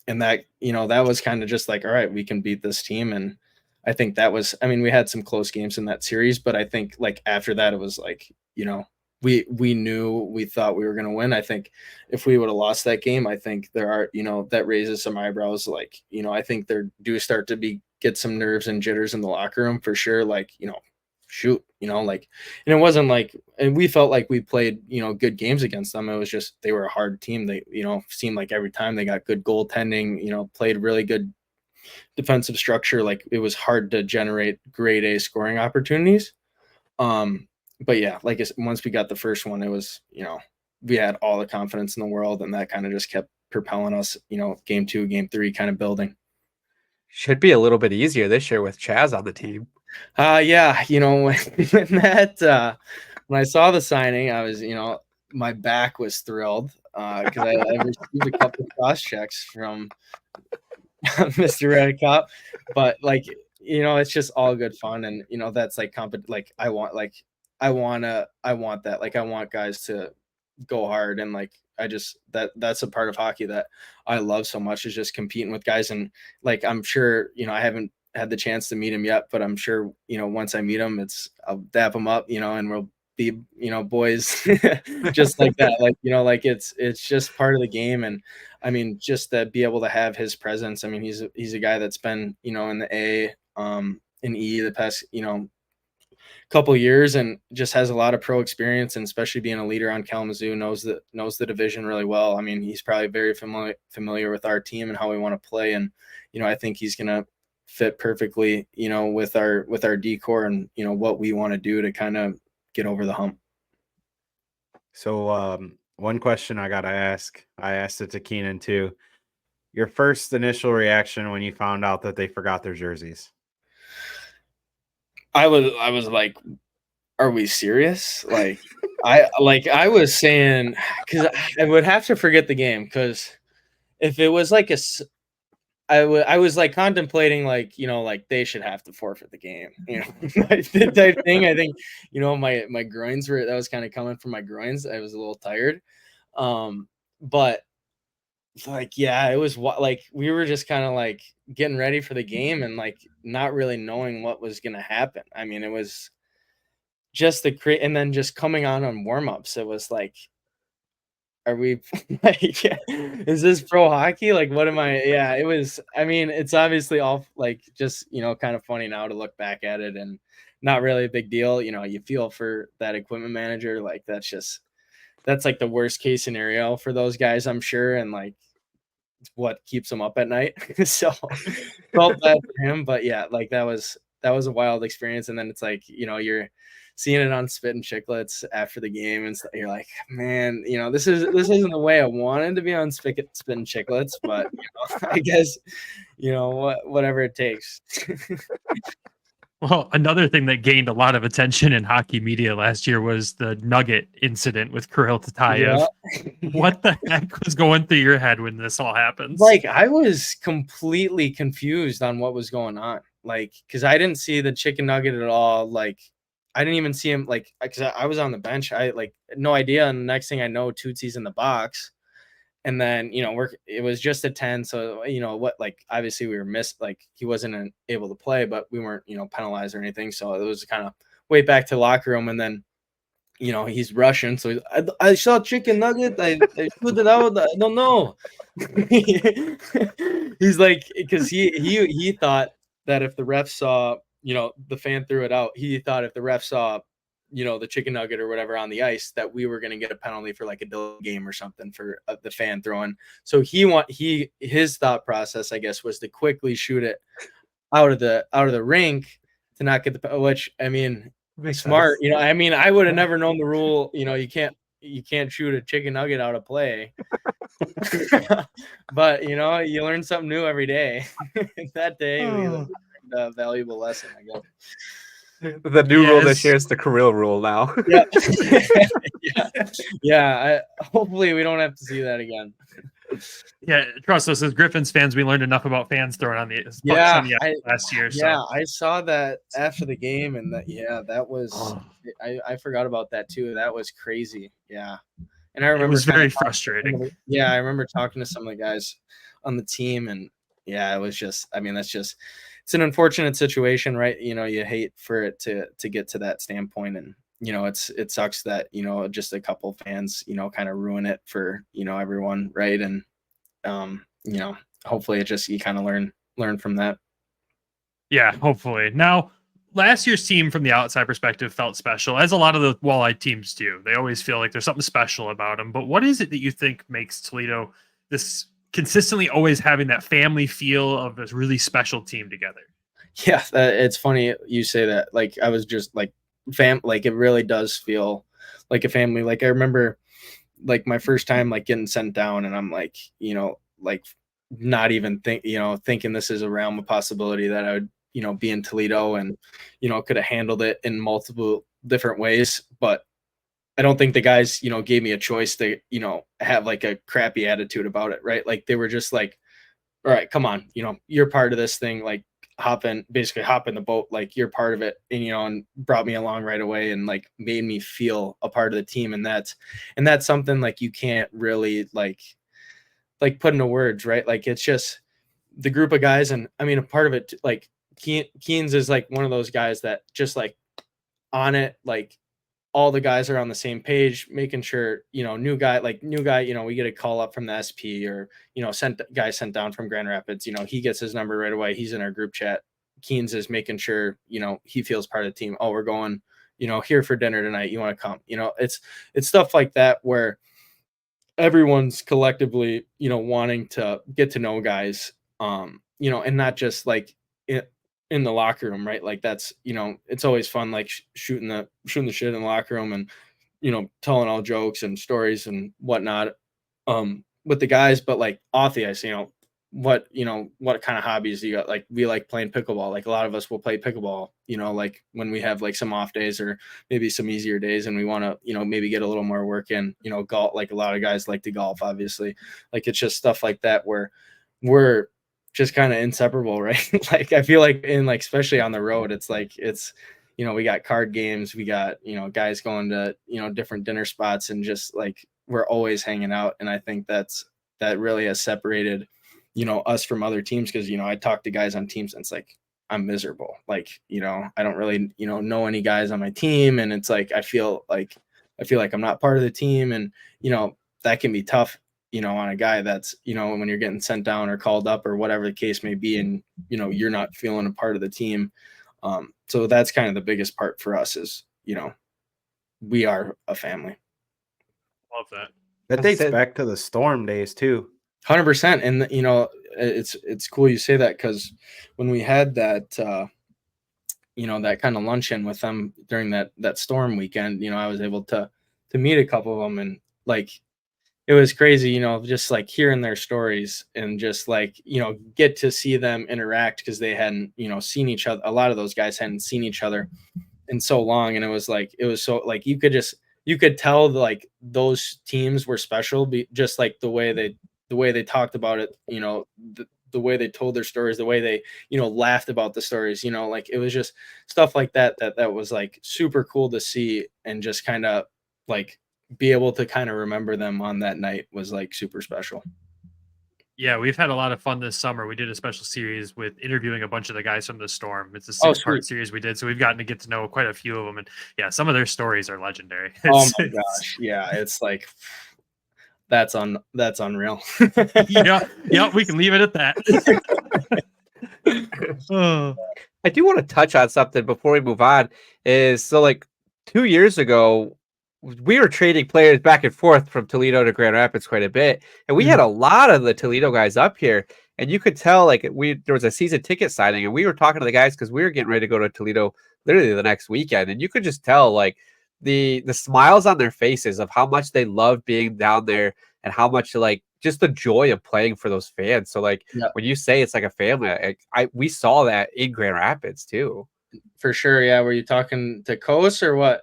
that, that was kind of just like, all right, we can beat this team. And I think that was, we had some close games in that series, but I think like after that, it was like, we thought we were going to win. I think if we would have lost that game, I think there are, that raises some eyebrows. Like, I think there do start to get some nerves and jitters in the locker room for sure. Like, shoot, like, and it wasn't like, and we felt like we played, good games against them. It was just, they were a hard team. They, seemed like every time they got good goaltending, played really good defensive structure. Like, it was hard to generate grade A scoring opportunities. But yeah, like once we got the first one, it was, we had all the confidence in the world, and that kind of just kept propelling us, game 2, game 3 kind of building. Should be a little bit easier this year with Chaz on the team. Yeah, when I saw the signing, I was, my back was thrilled because I received a couple of cross checks from Mr. Red Cup, but like, it's just all good fun, and that's like I want that. Like, I want guys to go hard, and like, that's a part of hockey that I love so much, is just competing with guys. And like, I'm sure, I haven't had the chance to meet him yet, but I'm sure, once I meet him, I'll dap him up, and we'll be, boys just like that. Like, like it's just part of the game. And I mean, just to be able to have his presence. I mean, he's a guy that's been, in the A, in E the past, couple years, and just has a lot of pro experience, and especially being a leader on Kalamazoo, knows the division really well. I mean, he's probably very familiar with our team and how we want to play. And, I think he's going to fit perfectly, with our decor and, what we want to do to kind of get over the hump. So one question I got to ask, I asked it to Keenan too. Your first initial reaction when you found out that they forgot their jerseys? I was like, are we serious? Like, I was saying, because I would have to forget the game, because if it was like I was like contemplating, like, like they should have to forfeit the game, type thing. I think, my groins that was kind of coming from my groins. I was a little tired. But like, yeah, it was like, we were just kind of like getting ready for the game and like not really knowing what was going to happen. I mean, it was just and then just coming on warm-ups, it was like, are we like, is this pro hockey? Like, what am I? Yeah, it was, I mean, it's obviously all like, just, kind of funny now to look back at it, and not really a big deal. You feel for that equipment manager. Like, that's like the worst case scenario for those guys, I'm sure. And like, what keeps them up at night. So felt bad for him, but yeah, like that was a wild experience. And then it's like, you're seeing it on Spit and Chicklets after the game, and you're like, man, this isn't the way I wanted to be on Spit and Chicklets, but I guess, whatever it takes. Well, another thing that gained a lot of attention in hockey media last year was the Nugget incident with Kirill Tatayev. Yeah. What the heck was going through your head when this all happens? Like, I was completely confused on what was going on. Like, because I didn't see the chicken nugget at all. Like, I didn't even see him, like, because I was on the bench. I like no idea. And the next thing I know, Tootsie's in the box. And then, it was just a 10. So, what, like, obviously we were missed, like, he wasn't able to play, but we weren't, penalized or anything. So it was kind of way back to the locker room. And then, he's Russian. So I saw chicken nugget. I put it out. I don't know. He's like, because he thought that if the ref saw, the fan threw it out, he thought if the ref saw, the chicken nugget or whatever on the ice, that we were going to get a penalty for like a delay game or something for the fan throwing. So his thought process, I guess, was to quickly shoot it out of the rink to not get the, which, I mean, smart, I mean, I would have never known the rule, you can't shoot a chicken nugget out of play. But, you learn something new every day. That day, we learned a valuable lesson, I guess. The new rule this year is the Kirill rule now. Yeah. Yeah. Hopefully we don't have to see that again. Yeah, trust us, as Griffins fans, we learned enough about fans throwing on the last year. Yeah, so. I saw that after the game, and that was I forgot about that too. That was crazy. Yeah. And I remember it was very frustrating. I remember talking to some of the guys on the team, and yeah, it was just, I mean, it's an unfortunate situation, right? You hate for it to get to that standpoint, and it sucks that just a couple fans kind of ruin it for everyone, right? And hopefully it just, you kind of learn from that. Yeah, hopefully. Now last year's team from the outside perspective felt special, as a lot of the Walleye teams do. They always feel like there's something special about them. But what is it that you think makes Toledo this consistently always having that family feel of this really special team together? Yeah, it's funny you say that. Like, I was just like, like it really does feel like a family. Like, I remember like my first time like getting sent down, and I'm like, like not even thinking this is a realm of possibility that I would, be in Toledo, and, could have handled it in multiple different ways. But I don't think the guys, gave me a choice to, have like a crappy attitude about it. Right. Like, they were just like, all right, come on, you're part of this thing. Like, hop in the boat. Like, you're part of it. And, and brought me along right away, and like made me feel a part of the team. And that's something like you can't really like put into words, right? Like, it's just the group of guys. And I mean, a part of it, like Keen's is like one of those guys that just like on it, like all the guys are on the same page, making sure, new guy, we get a call up from the SP, or, sent down from Grand Rapids, he gets his number right away. He's in our group chat. Keen's is making sure, he feels part of the team. Oh, we're going, here for dinner tonight. You want to come? It's stuff like that where everyone's collectively, wanting to get to know guys, and not just like in the locker room, right? Like, that's, it's always fun, like shooting the shit in the locker room, and, telling all jokes and stories and whatnot, with the guys. But like off the ice, what kind of hobbies do you got? Like, we like playing pickleball. Like, a lot of us will play pickleball, like when we have like some off days or maybe some easier days, and we want to, maybe get a little more work in, golf. Like, a lot of guys like to golf, obviously. Like, it's just stuff like that where we're just kind of inseparable, right? Like, I feel like especially on the road, it's like, we got card games, we got, guys going to, different dinner spots, and just like, we're always hanging out. And I think that really has separated, us from other teams. Cause, I talk to guys on teams, and it's like, I'm miserable. Like, I don't really, know any guys on my team. And it's like, I feel like I'm not part of the team. And, that can be tough, on a guy that's, when you're getting sent down or called up or whatever the case may be, and, you're not feeling a part of the team. So that's kind of the biggest part for us is, we are a family. Love that. That dates back to the Storm days too. 100%. And, it's cool you say that, because when we had that, that kind of luncheon with them during that Storm weekend, I was able to meet a couple of them, and like, it was crazy, just like hearing their stories, and just like, get to see them interact, because they hadn't, seen each other. A lot of those guys hadn't seen each other in so long. And it was so like, you could tell like those teams were special, just like the way they talked about it, the way they told their stories, the way they, laughed about the stories, like, it was just stuff like that was like super cool to see, and just kind of like be able to kind of remember them on that night was like super special. Yeah, we've had a lot of fun this summer. We did a special series with interviewing a bunch of the guys from the Storm. It's a 6-part series we did, so we've gotten to get to know quite a few of them. And yeah, some of their stories are legendary. Oh my gosh, yeah, it's like that's unreal. yeah, we can leave it at that. I do want to touch on something before we move on. Is so like 2 years ago, we were trading players back and forth from Toledo to Grand Rapids quite a bit, and we had a lot of the Toledo guys up here, and you could tell like there was a season ticket signing, and we were talking to the guys because we were getting ready to go to Toledo literally the next weekend, and you could just tell like the smiles on their faces of how much they love being down there, and how much like just the joy of playing for those fans. So like when you say it's like a family, we saw that in Grand Rapids too. For sure, yeah. Were you talking to Coase or what?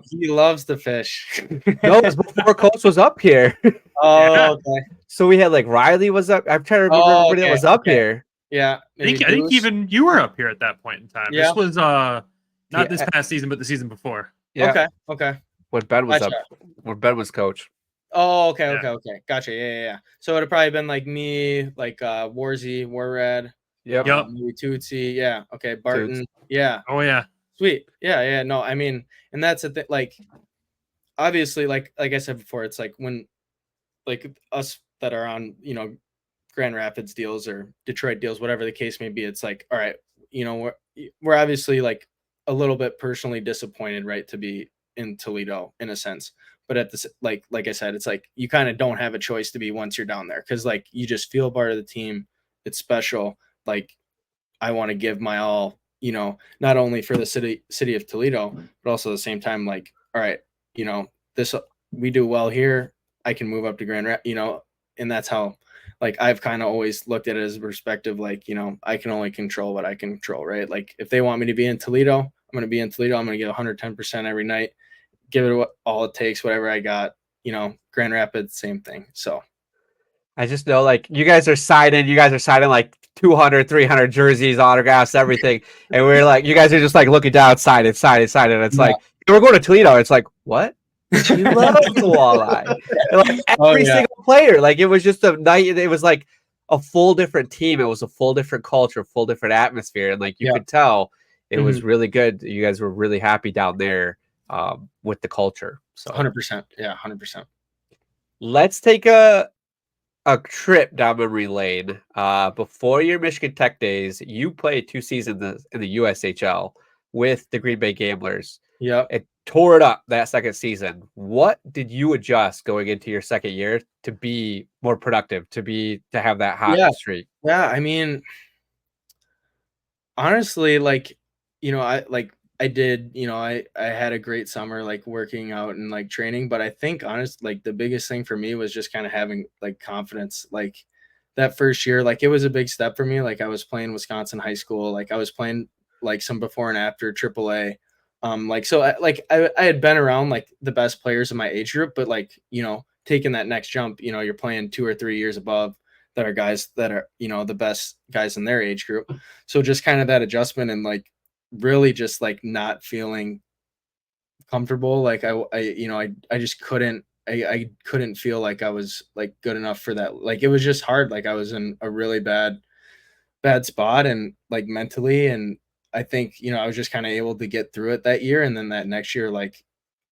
He loves the fish. No, it was before Coase was up here. Oh, okay. So we had like Riley was up. I'm trying to remember everybody that was up here. Yeah, I think even you were up here at that point in time. Yeah. This was not this past season, but the season before. Yeah. Okay. When Ben was up, when Ben was coach. Oh, okay. Gotcha. Yeah. So it'd probably been like me, like Warzy, Warred. Yep. Maybe Tootsie. Yeah. Okay. Barton. Toots. Yeah. Oh yeah. Sweet. Yeah. No, I mean, and that's a thing. Like, obviously, like I said before, it's like when, like us that are on, Grand Rapids deals or Detroit deals, whatever the case may be. It's like, all right, you know, we're obviously like a little bit personally disappointed, right, to be in Toledo in a sense. But at this, like I said, it's like you kind of don't have a choice to be once you're down there, because like you just feel part of the team. It's special. Like I want to give my all, you know, not only for the city of Toledo, but also at the same time, like, all right, you know, this we do well here. I can move up to Grand Rapids, you know, and that's how, like, I've kind of always looked at it as a perspective, like, you know, I can only control what I can control, right? Like, if they want me to be in Toledo, I'm going to be in Toledo. I'm going to give 110% every night, give it all it takes, whatever I got, you know. Grand Rapids, same thing. So I just know, like, you guys are signing like 200, 300 jerseys, autographs, everything. And we're like, you guys are just like looking down, sign it. And it's Yeah. like, we're going to Toledo. It's like, what? You love the Walleye. And like every single player, like it was just a night. It was like a full different team. It was a full different culture, full different atmosphere. And like you could tell it was really good. You guys were really happy down there with the culture. So 100%. Yeah, 100%. Let's take a trip down memory lane. Before your Michigan Tech days, you played 2 seasons in the USHL with the Green Bay Gamblers. Yeah. It tore it up that second season. What did you adjust going into your second year to be more productive, to have that hot streak? Yeah, I mean, honestly, like, you know, I did, you know, I had a great summer, like working out and like training, but I think honestly, like the biggest thing for me was just kind of having like confidence. Like that first year, like it was a big step for me. Like I was playing Wisconsin high school, like I was playing like some before and after AAA. Like, so I had been around like the best players in my age group, but like, you know, taking that next jump, you know, you're playing 2 or 3 years above that are guys that are, you know, the best guys in their age group. So just kind of that adjustment and like really just like not feeling comfortable. Like I you know, I just couldn't, I couldn't feel like I was like good enough for that. Like it was just hard. Like I was in a really bad spot and like mentally. And I think, you know, I was just kind of able to get through it that year. And then that next year, like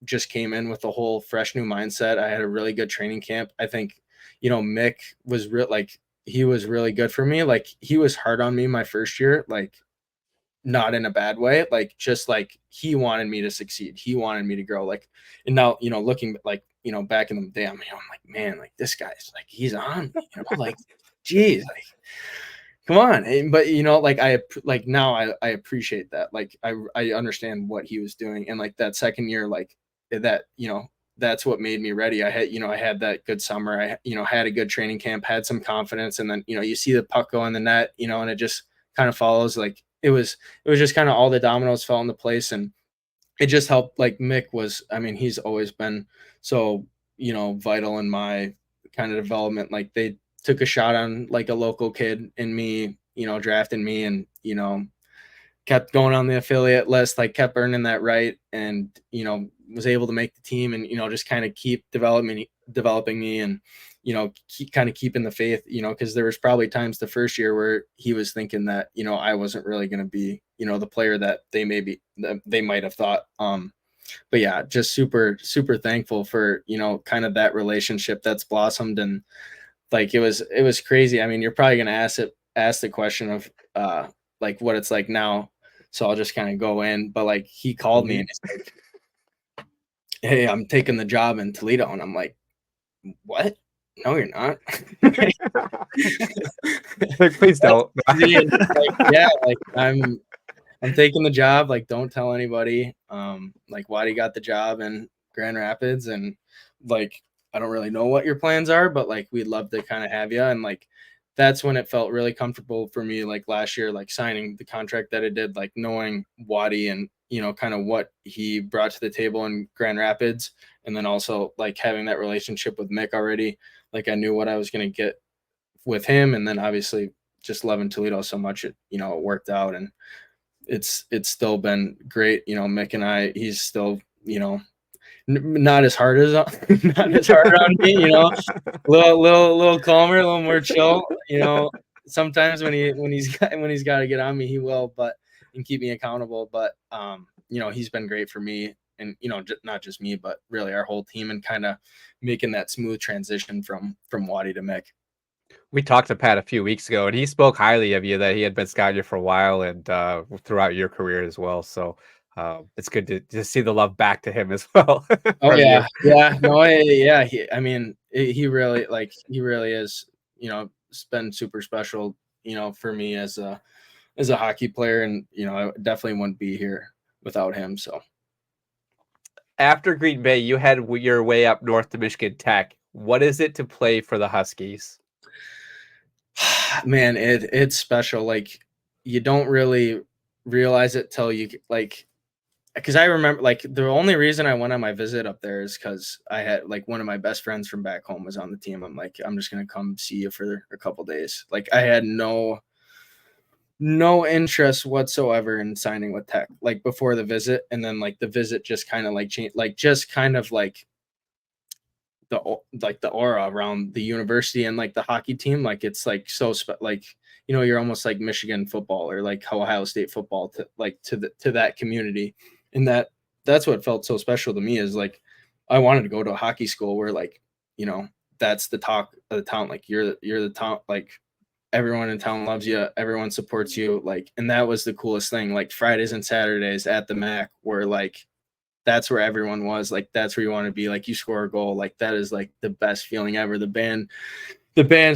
just came in with a whole fresh new mindset. I had a really good training camp. I think, you know, Mick was like, he was really good for me. Like he was hard on me my first year, like not in a bad way. Like just like he wanted me to succeed. He wanted me to grow. Like, and now, you know, looking like, you know, back in the day, I'm like, man, like this guy's like, he's on me, you know, like, geez, like, come on. But you know, like now I appreciate that. Like I understand what he was doing. And like that second year, like that, you know, that's what made me ready. I had that good summer. I, you know, had a good training camp, had some confidence. And then, you know, you see the puck go in the net, you know, and it just kind of follows. Like it was just kind of all the dominoes fell into place. And it just helped. Like Mick was, I mean, he's always been so, you know, vital in my kind of development. Like they took a shot on like a local kid in me, you know, drafting me, and, you know, kept going on the affiliate list, like kept earning that right. And, you know, was able to make the team and, you know, just kind of keep developing me and, you know, keeping the faith, you know, cause there was probably times the first year where he was thinking that, you know, I wasn't really going to be, you know, the player that they might have thought. But yeah, just super, super thankful for, you know, kind of that relationship that's blossomed. And like, it was crazy. I mean, you're probably going to ask the question of, like what it's like now. So I'll just kind of go in, but like he called me and he's like, hey, I'm taking the job in Toledo. And I'm like, what? No, you're not. Like, please don't. Like, yeah, like I'm taking the job. Like, don't tell anybody. Like Waddy got the job in Grand Rapids, and like I don't really know what your plans are, but like we'd love to kind of have you. And like that's when it felt really comfortable for me, like last year, like signing the contract that I did, like knowing Waddy and, you know, kind of what he brought to the table in Grand Rapids. And then also like having that relationship with Mick already, like I knew what I was going to get with him. And then obviously just loving Toledo so much, it, you know, it worked out, and it's still been great. You know, Mick and I, he's still, you know, not as hard as on me, you know, little calmer, a little more chill, you know. Sometimes when he's got to get on me, he will, but and keep me accountable. But you know, he's been great for me, and you know, not just me, but really our whole team, and kind of making that smooth transition from Waddy to Mick. We talked to Pat a few weeks ago, and he spoke highly of you, that he had been scouting you for a while and throughout your career as well. So it's good to see the love back to him as well. Oh from you. yeah, no, yeah. He really is. It's been super special. For me as a hockey player, and I definitely wouldn't be here without him. So After Green Bay, you had your way up north to Michigan Tech. What is it to play for the Huskies? man, it's special. Like, you don't really realize it till you because I remember, like, the only reason I went on my visit up there is because I had, like, one of my best friends from back home was on the team. I'm like, I'm just gonna come see you for a couple days. Like, I had no interest whatsoever in signing with Tech, like, before the visit. And then, like, the visit just kind of like changed, like, just kind of like the aura around the university and like the hockey team. Like, it's like like, you're almost like Michigan football or like Ohio State football to that community. And that's what felt so special to me, is like, I wanted to go to a hockey school where, like, that's the talk of the town. Like, you're the town, like, everyone in town loves you, everyone supports you. Like, and that was the coolest thing. Like, Fridays and Saturdays at the MAC were like, that's where everyone was. Like, that's where you want to be. Like, you score a goal, like, that is like the best feeling ever. The band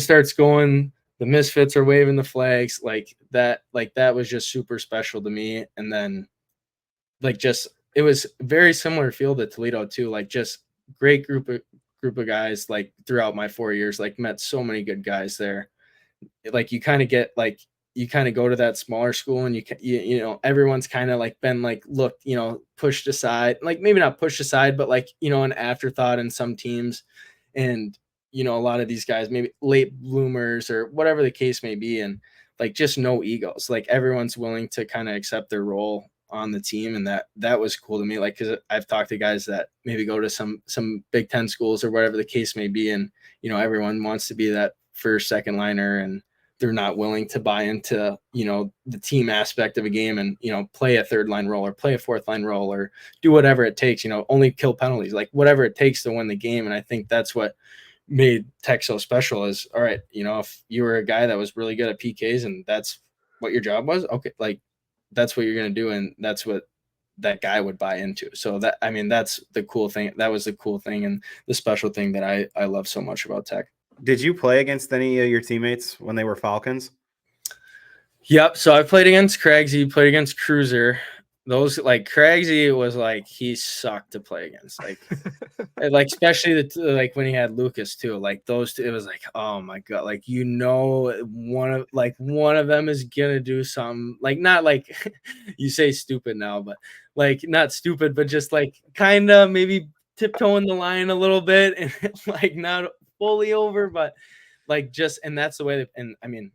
starts going, the Misfits are waving the flags, like that was just super special to me. And then, like, just, it was very similar feel to Toledo too. Like, just great group of guys. Like, throughout my 4 years, like, met so many good guys there. Like, you kind of get, like, you kind of go to that smaller school, and everyone's kind of like been like, look, pushed aside, like, maybe not pushed aside, but like, an afterthought in some teams. And, a lot of these guys, maybe late bloomers or whatever the case may be. And, like, just no egos. Like, everyone's willing to kind of accept their role on the team. And that was cool to me. Like, cause I've talked to guys that maybe go to some Big Ten schools or whatever the case may be. And, everyone wants to be that first, second liner, and they're not willing to buy into, the team aspect of a game and, play a third line role or play a fourth line role or do whatever it takes, only kill penalties, like whatever it takes to win the game. And I think that's what made Tech so special is, all right, if you were a guy that was really good at PKs and that's what your job was, okay, like, that's what you're going to do. And that's what that guy would buy into. So that's the cool thing. That was the cool thing and the special thing that I love so much about Tech. Did you play against any of your teammates when they were Falcons? Yep. So I played against Craigsy, played against Cruiser. Those, like, Craigsy was like, he sucked to play against, like, like, especially like when he had Lucas too. Like, those two, it was like, oh my god, like, one of them is gonna do something, like, not like you say stupid now, but like, not stupid, but just like kind of maybe tiptoeing the line a little bit and like not fully over, but like, just, and that's the way that, and I mean,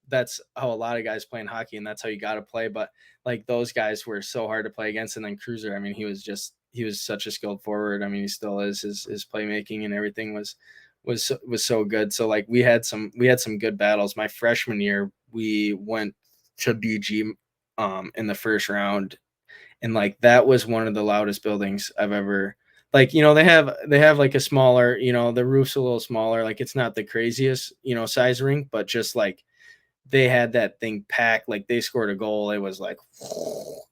that's how a lot of guys play in hockey, and that's how you got to play. But like, those guys were so hard to play against. And then Cruiser, I mean, he was such a skilled forward. I mean, he still is. His playmaking and everything was so good. So like, we had some good battles. My freshman year, we went to BG in the first round, and like, that was one of the loudest buildings I've ever, like, they have like a smaller, the roof's a little smaller, like, it's not the craziest, size rink, but just like, they had that thing packed. Like, they scored a goal, it was like,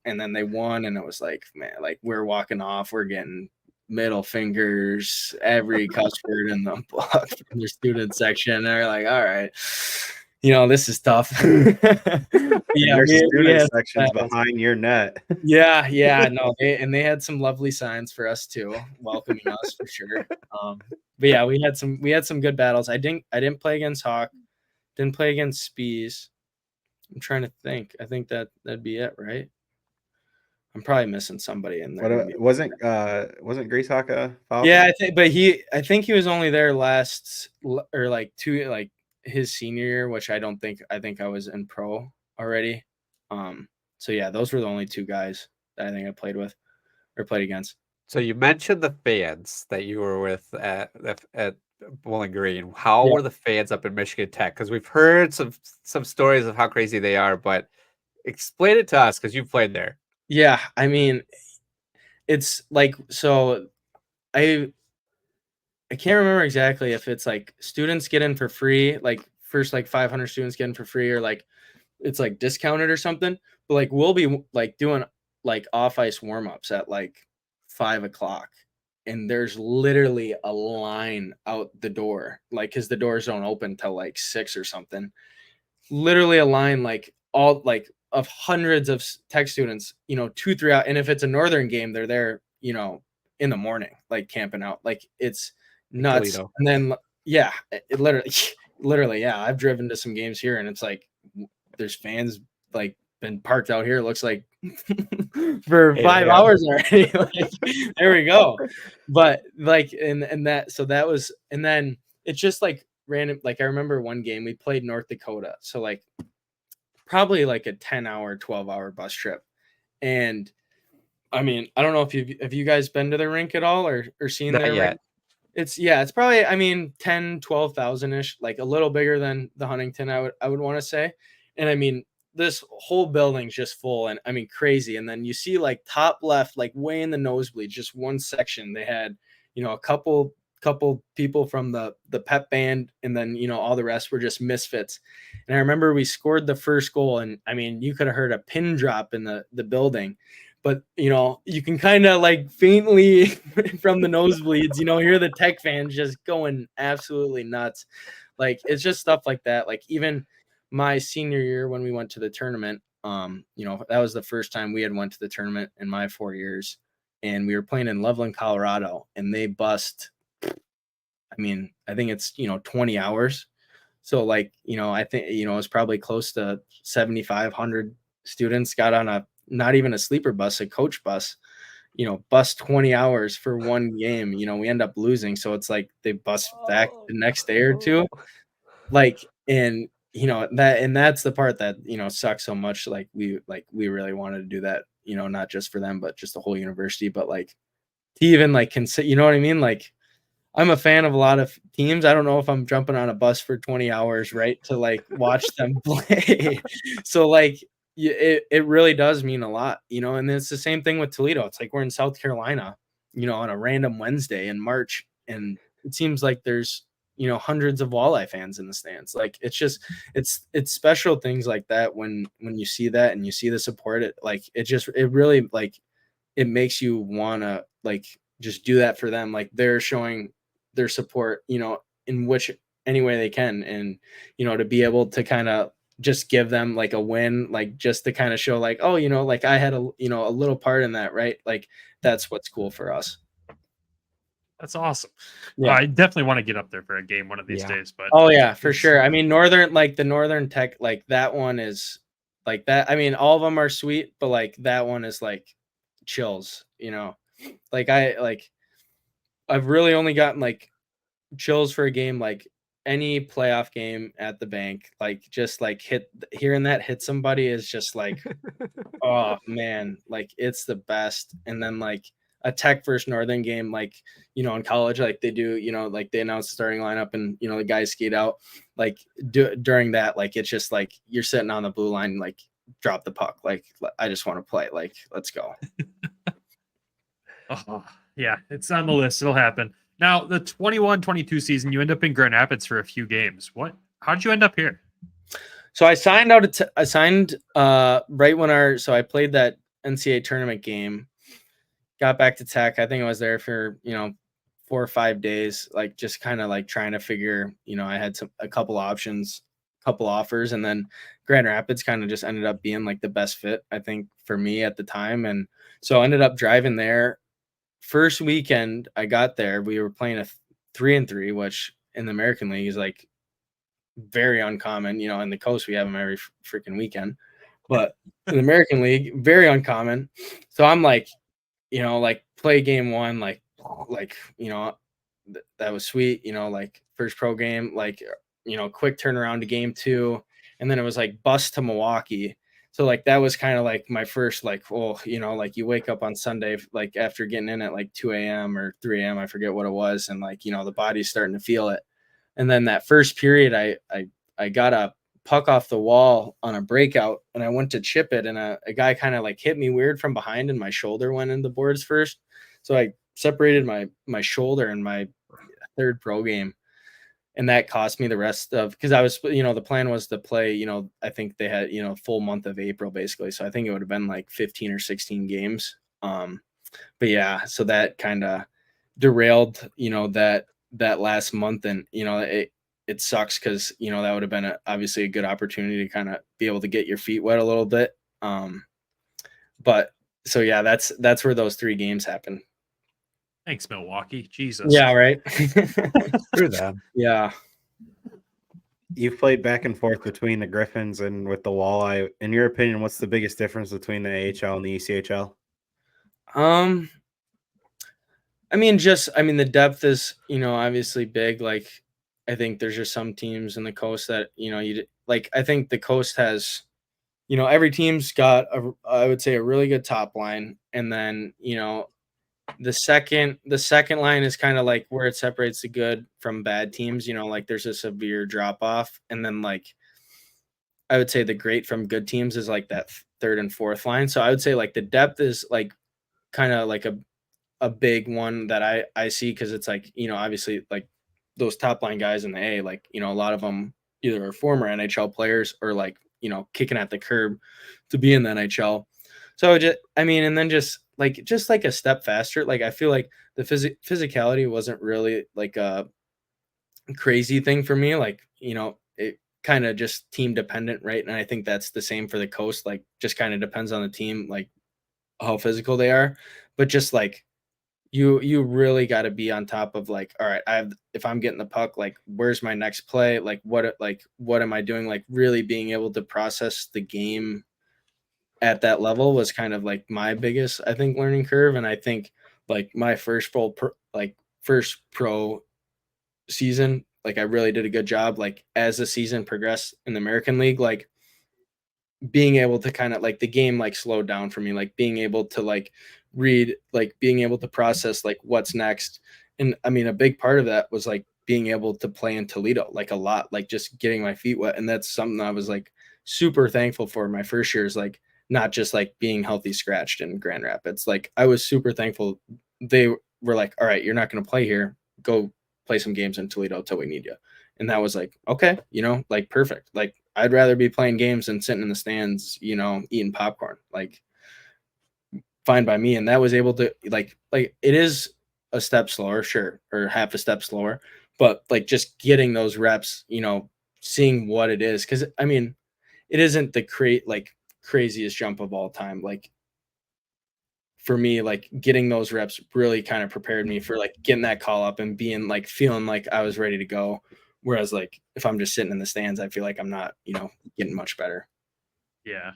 and then they won, and it was like, man, like, we're walking off, we're getting middle fingers, every cuss word in the book from the student section. They're like, all right, this is tough. Your student section's behind your net. Yeah, no, they had some lovely signs for us too, welcoming us for sure. But yeah, we had some good battles. I didn't play against Hawk, didn't play against Spees. I'm trying to think. I think that'd be it, right? I'm probably missing somebody in there. Wasn't Grease Hawk a Falcon? Yeah, I think he was only there last, or like his senior year, which I think I was in pro already. So yeah, those were the only two guys that I think I played with or played against. So you mentioned the fans that you were with at Bowling Green. How were the fans up in Michigan Tech? Because we've heard some stories of how crazy they are, but explain it to us because you played there. Yeah, I mean, it's like, so I can't remember exactly if it's like students get in for free, like first like 500 students get in for free, or like it's like discounted or something. But like we'll be like doing like off ice warm-ups at like 5:00, and there's literally a line out the door, like because the doors don't open till like 6 or something. Literally a line like all like of hundreds of tech students, 2-3 out. And if it's a northern game, they're there, in the morning, like camping out. Like it's nuts. Toledo. And then yeah, it literally literally, yeah. I've driven to some games here and it's like there's fans like been parked out here, it looks like for 5 hours already. Like, there we go. But like and that, so that was, and then it's just like random. Like I remember one game we played North Dakota, so like probably like a 10-hour 12-hour bus trip. And I mean, I don't know if you guys been to the rink at all or seen Not their yet. rink. It's probably, I mean, 10-12,000 ish, like a little bigger than the Huntington, I would want to say. And I mean, this whole building's just full, and I mean crazy. And then you see like top left, like way in the nosebleed, just one section they had, a couple people from the pep band, and then all the rest were just misfits. And I remember we scored the first goal, and I mean you could have heard a pin drop in the building. But you can kind of like faintly from the nosebleeds, hear the tech fans just going absolutely nuts. Like it's just stuff like that. Like even my senior year when we went to the tournament, that was the first time we had went to the tournament in my 4 years, and we were playing in Loveland, Colorado, and they bussed. I mean, I think it's 20 hours. So like, I think it was probably close to 7,500 students got on a, not even a sleeper bus, a coach bus, bus 20 hours for one game. We end up losing. So it's like they bus back the next day or two. Like, and that's the part that, sucks so much. Like we really wanted to do that, not just for them, but just the whole university. But like to even like consider, you know what I mean? Like I'm a fan of a lot of teams. I don't know if I'm jumping on a bus for 20 hours, right, to like watch them play. So like it really does mean a lot, and it's the same thing with Toledo. It's like we're in South Carolina, on a random Wednesday in March, and it seems like there's, hundreds of Walleye fans in the stands. Like it's just, it's special things like that when you see that and you see the support, it really like, it makes you want to like just do that for them. Like they're showing their support, in which any way they can. And, to be able to kind of just give them like a win, like just to kind of show like, oh, like I had a little part in that, right? Like that's what's cool for us. That's awesome. Yeah. I definitely want to get up there for a game one of these days. But oh yeah, for sure. I mean, the Northern Tech, like that one is like that. I mean, all of them are sweet, but like that one is like chills, like I've really only gotten like chills for a game, like any playoff game at the bank, like just like hearing that hit somebody is just like, oh man, like it's the best. And then like a Tech versus Northern game, like, in college, like they do, like they announce the starting lineup and, the guys skate out, like during that, like, it's just like, you're sitting on the blue line, like drop the puck. Like, I just want to play, like, let's go. Oh, yeah, it's on the list. It'll happen. Now, the 21-22 season, you end up in Grand Rapids for a few games. How did you end up here? So I signed right when so I played that NCAA tournament game, got back to Tech. I think I was there for, 4 or 5 days, like just kind of like trying to figure, I had a couple options, couple offers, and then Grand Rapids kind of just ended up being like the best fit, I think, for me at the time. And so I ended up driving there. First weekend I got there, we were playing a 3-3, which in the American League is like very uncommon. In the coast we have them every freaking weekend, but in the American League, very uncommon. So I'm like, like play game one, like that was sweet. Like first pro game, like quick turnaround to game two, and then it was like bus to Milwaukee. So like that was kind of like my first like, oh, like you wake up on Sunday, like after getting in at like 2 a.m. or 3 a.m. I forget what it was. And like, the body's starting to feel it. And then that first period, I got a puck off the wall on a breakout, and I went to chip it, and a guy kind of like hit me weird from behind, and my shoulder went in the boards first. So I separated my shoulder, and I third pro game. And that cost me the rest of, because I was, the plan was to play, I think they had, full month of April basically. So I think it would have been like 15 or 16 games. But yeah, so that kind of derailed, that last month. And, it sucks because, that would have been obviously a good opportunity to kind of be able to get your feet wet a little bit. But so, yeah, that's where those 3 games happen. Thanks, Milwaukee. Jesus. Yeah, right. Screw them. Yeah. You've played back and forth between the Griffins and with the Walleye. In your opinion, what's the biggest difference between the AHL and the ECHL? I mean, the depth is, obviously big. Like, I think there's just some teams in the coast that, I think the coast has, every team's got I would say a really good top line. And then, the second line is kind of like where it separates the good from bad teams, like there's a severe drop off. And then like, I would say the great from good teams is like that third and fourth line. So I would say like the depth is like kind of like a big one that I see. Cause it's like, obviously like those top line guys in the A, like, a lot of them either are former NHL players or like, kicking at the curb to be in the NHL. So and then just like a step faster. Like, I feel like the physicality wasn't really like a crazy thing for me. Like, it kind of just team dependent. Right. And I think that's the same for the coast. Like, just kind of depends on the team, like how physical they are, but just like, you really got to be on top of like, all right, if I'm getting the puck, like, where's my next play? Like, what am I doing? Like, really being able to process the game at that level was kind of like my biggest, I think, learning curve. And I think like my first pro season, like I really did a good job. Like as the season progressed in the American League, like being able to kind of like the game like slowed down for me, like being able to like read, like being able to process like what's next. And I mean, a big part of that was like being able to play in Toledo, like a lot, like just getting my feet wet. And that's something I was like super thankful for my first years, like not just like being healthy scratched in Grand Rapids. Like I was super thankful. They were like, all right, you're not going to play here. Go play some games in Toledo till we need you. And that was like, okay, like perfect. Like I'd rather be playing games than sitting in the stands, eating popcorn, like fine by me. And that was able to like it is a step slower, sure, or half a step slower, but like just getting those reps, seeing what it is. Cause I mean, it isn't the craziest jump of all time. Like for me, like getting those reps really kind of prepared me for like getting that call up and being like, feeling like I was ready to go. Whereas like, if I'm just sitting in the stands, I feel like I'm not, getting much better. Yeah.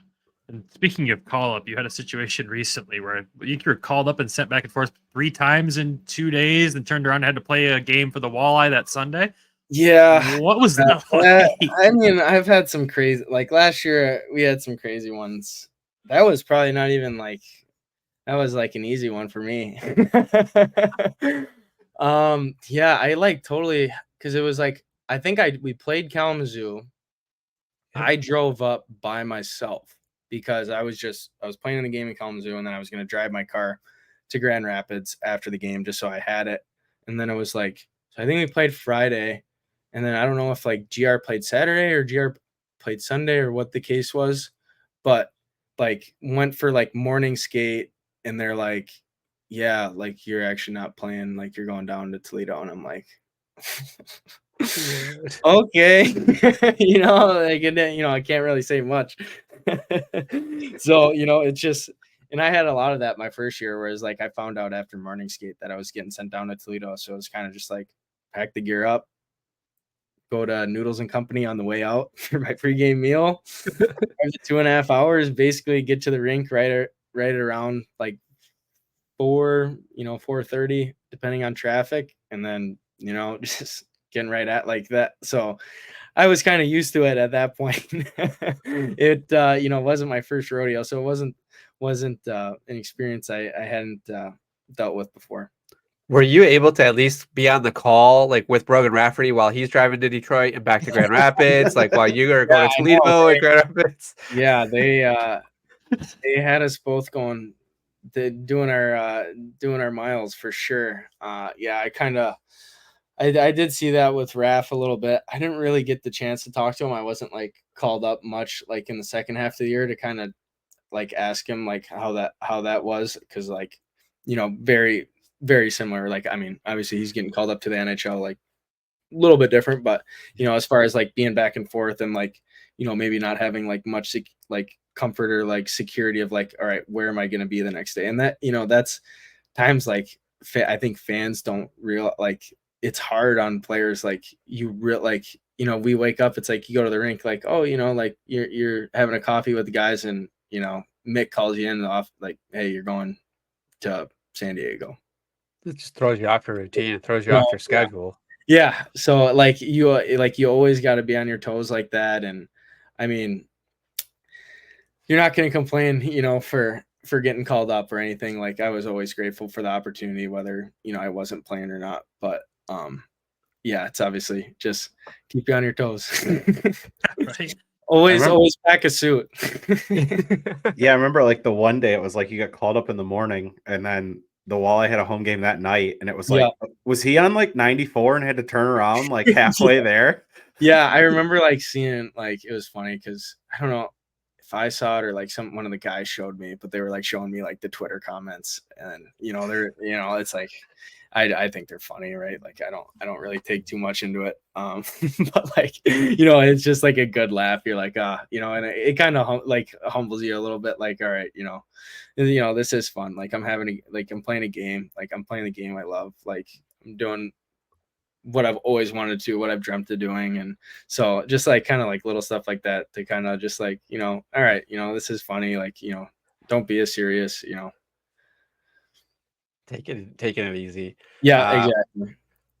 And speaking of call up, you had a situation recently where you were called up and sent back and forth 3 times in 2 days and turned around and had to play a game for the Walleye that Sunday. Yeah. What was that like? I mean, I've had some crazy, like last year we had some crazy ones. That was probably not even like, that was like an easy one for me. Yeah, I like totally, cause it was like, I think we played Kalamazoo. I drove up by myself because I was playing in the game in Kalamazoo, and then I was going to drive my car to Grand Rapids after the game just so I had it. And then it was like, so I think we played Friday, and then I don't know if like GR played Saturday or GR played Sunday or what the case was, but like went for like morning skate, and they're like, yeah, like you're actually not playing, like you're going down to Toledo. And I'm like, okay. Like, I can't really say much. So, it's just, and I had a lot of that my first year, whereas like I found out after morning skate that I was getting sent down to Toledo. So it was kind of just like pack the gear up, go to Noodles and Company on the way out for my pregame meal. After 2.5 hours, basically get to the rink right around like 4:30, depending on traffic. And then, just getting right at like that. So I was kind of used to it at that point. It, wasn't my first rodeo. So it wasn't an experience I hadn't dealt with before. Were you able to at least be on the call, like with Brogan Rafferty while he's driving to Detroit and back to Grand Rapids, like while you are going to Toledo and Grand Rapids? Yeah, they had us both going, doing our miles for sure. Yeah, I kind of I did see that with Raph a little bit. I didn't really get the chance to talk to him. I wasn't like called up much like in the second half of the year to kind of like ask him like how that was, because like, you know, very, very similar. Like, I mean, obviously he's getting called up to the NHL, like a little bit different, but you know, as far as like being back and forth and like, you know, maybe not having like much like comfort or like security of like, all right, where am I going to be the next day? And that, you know, that's times like I think fans don't like, it's hard on players. Like like, you know, we wake up, it's like you go to the rink, like, oh, you know, like you're having a coffee with the guys and, you know, Mick calls you in off like, hey, you're going to San Diego. It just throws you off your routine. It throws you No, off your schedule. Yeah. So like you always got to be on your toes like that. And I mean, you're not going to complain, you know, for getting called up or anything. Like I was always grateful for the opportunity, whether, you know, I wasn't playing or not, but yeah, it's obviously just keep you on your toes. Right. Always pack a suit. Yeah, I remember like the one day it was like you got called up in the morning and then the Walleye had a home game that night and it was like, was he on like 94 and had to turn around like halfway there? Yeah, I remember like seeing like, it was funny because I don't know if I saw it or like one of the guys showed me, but they were like showing me like the Twitter comments and, you know, it's like, I think they're funny, right? Like I don't really take too much into it. But like, you know, it's just like a good laugh. You're like, you know, and it kind of like humbles you a little bit. Like, all right, you know, this is fun. Like I'm playing a game. Like I'm playing the game I love. Like I'm doing what I've always wanted to, what I've dreamt of doing. And so just like kind of like little stuff like that to kind of just like, you know, all right, you know, this is funny. Like, you know, don't be as serious, you know. Taking it easy. Yeah, exactly.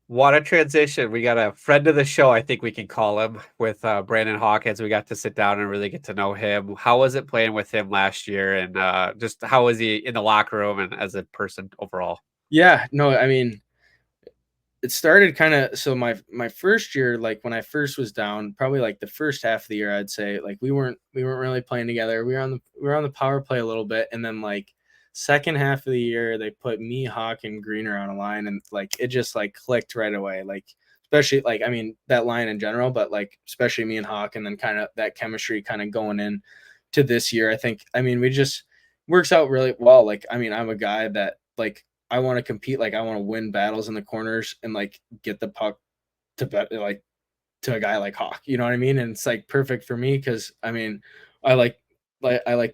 What a transition. We got a friend of the show, I think we can call him, with Brandon Hawkins. We got to sit down and really get to know him. How was it playing with him last year? And just how was he in the locker room and as a person overall? Yeah, no, I mean, it started kind of, so my first year, like when I first was down, probably like the first half of the year, I'd say like we weren't really playing together. We were on the power play a little bit, and then like second half of the year, they put me, Hawk, and Greener on a line, and like it just like clicked right away. Like especially like, I mean, that line in general, but like especially me and Hawk, and then kind of that chemistry kind of going in to this year. I think, I mean, we just works out really well. Like, I mean, I'm a guy that like I want to compete, like I want to win battles in the corners and like get the puck to a guy like Hawk, you know what I mean? And it's like perfect for me because I mean, I like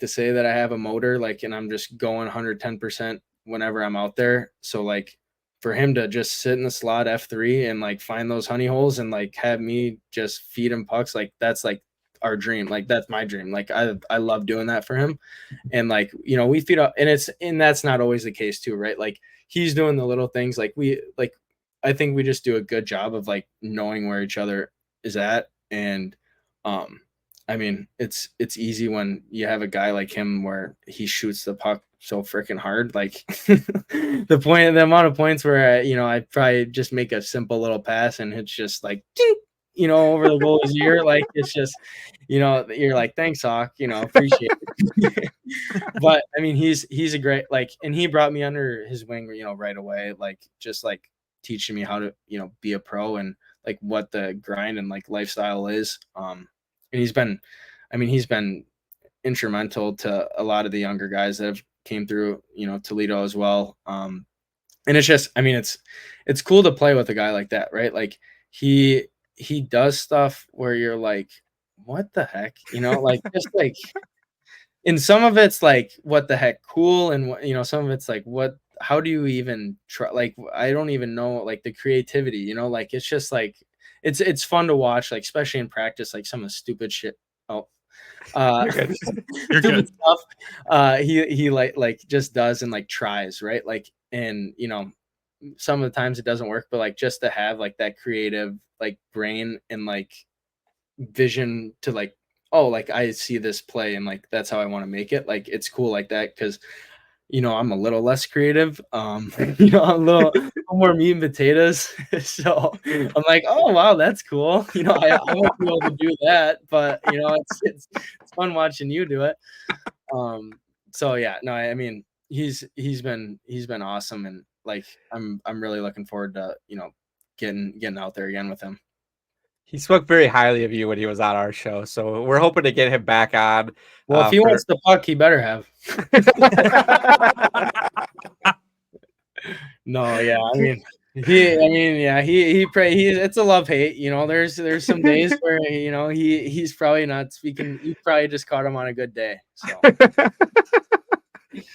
to say that I have a motor, like, and I'm just going 110% whenever I'm out there. So like for him to just sit in the slot F3 and like find those honey holes and like have me just feed him pucks, like that's like our dream. Like that's my dream. Like I love doing that for him. And like, you know, we feed up, and that's not always the case too, right? Like he's doing the little things. Like I think we just do a good job of like knowing where each other is at. And I mean, it's easy when you have a guy like him where he shoots the puck so freaking hard. Like the amount of points where I probably just make a simple little pass and it's just like, you know, over the goalie's ear. Like it's just, you know, you're like, thanks, Hawk, you know, appreciate it. But I mean, he's a great, like, and he brought me under his wing, you know, right away, like just like teaching me how to, you know, be a pro and like what the grind and like lifestyle is. And he's been instrumental to a lot of the younger guys that have came through, you know, Toledo as well. And it's just, I mean, it's cool to play with a guy like that, right? Like he does stuff where you're like, what the heck, you know, like just like, and some of it's like, what the heck, cool, and you know, some of it's like, what, how do you even try? Like, I don't even know, like the creativity, you know, like it's just like it's fun to watch, like especially in practice, like some of the stupid shit. Oh, You're good. Stuff. He like just does and like tries, right? Like, and you know, some of the times it doesn't work, but like just to have like that creative like brain and like vision to like, oh, like I see this play and like that's how I want to make it. Like it's cool like that because you know I'm a little less creative. You know, I'm a little more meat and potatoes. So I'm like, oh wow, that's cool. You know, I won't be able to do that, but you know, it's fun watching you do it. So yeah, no, I mean he's been awesome, and like I'm really looking forward to, you know, getting out there again with him. He spoke very highly of you when he was on our show, so we're hoping to get him back on. Well, if he wants the puck, he better have. No, yeah, I mean, it's a love hate. You know, there's some days where he's probably not speaking. You probably just caught him on a good day. So.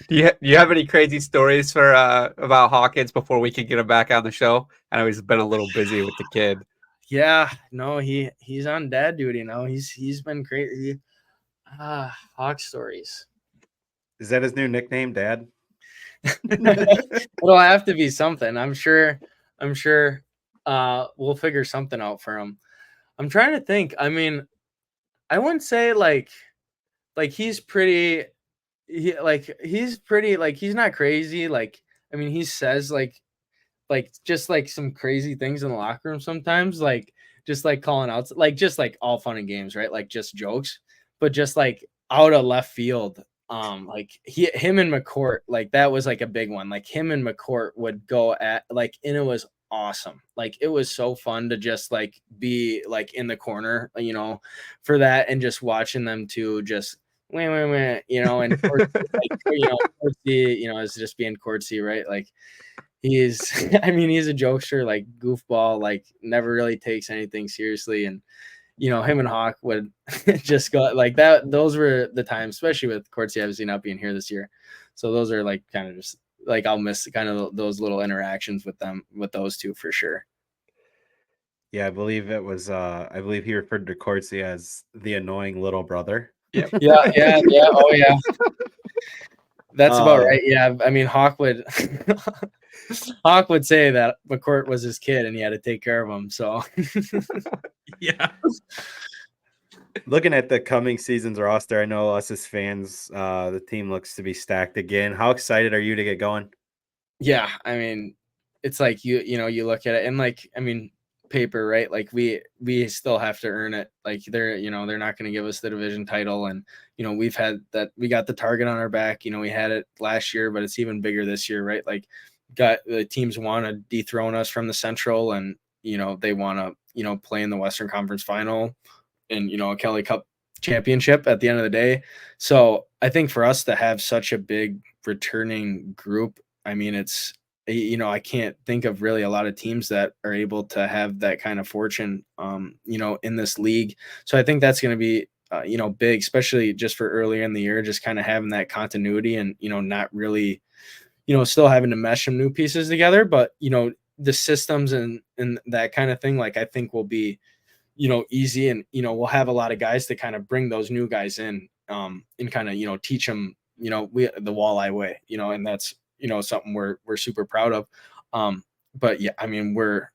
Do you have any crazy stories for about Hawkins before we can get him back on the show? I know he's been a little busy with the kid. Yeah, no, he's on dad duty now. He's been crazy. Hawk stories. Is that his new nickname, Dad? It'll have to be something. I'm sure we'll figure something out for him. I'm trying to think. I mean, I wouldn't say like he's pretty he's pretty, like, he's not crazy. Like, I mean, he says like just like some crazy things in the locker room sometimes, like just like calling out, like just like all fun and games, right? Like just jokes, but just like out of left field. Like him and McCourt, like that was like a big one. Like him and McCourt would go at like, and it was awesome. Like it was so fun to just like be like in the corner, for that, and just watching them two just wait, and like, Courtsy, is just being Courtsy, right? Like he's he's a jokester, like goofball, like never really takes anything seriously. And him and Hawk would just go like that. Those were the times, especially with Courtsy obviously not being here this year. So those are like kind of just like, I'll miss kind of those little interactions with them, with those two for sure. Yeah, I believe it was I believe he referred to Courtsy as the annoying little brother. Yeah. Oh yeah. That's about right. Yeah. I mean, Hawk would say that McCourt was his kid and he had to take care of him. So Yeah. Looking at the coming season's roster, I know us as fans, the team looks to be stacked again. How excited are you to get going? Yeah, I mean, it's like you look at it and like, I mean, paper, right? Like we still have to earn it. Like they're not going to give us the division title, and we've had that, we got the target on our back. We had it last year, but it's even bigger this year, right? Like got the teams want to dethrone us from the Central, and they want to play in the Western Conference Final and a Kelly Cup championship at the end of the day. So I think for us to have such a big returning group, I mean, it's I can't think of really a lot of teams that are able to have that kind of fortune in this league. So I think that's going to be big, especially just for earlier in the year, just kind of having that continuity and not really still having to mesh some new pieces together, but the systems and that kind of thing, like I think will be easy, and we'll have a lot of guys to kind of bring those new guys in and kind of teach them the Walleye way, and that's something we're super proud of. But yeah, I mean, we're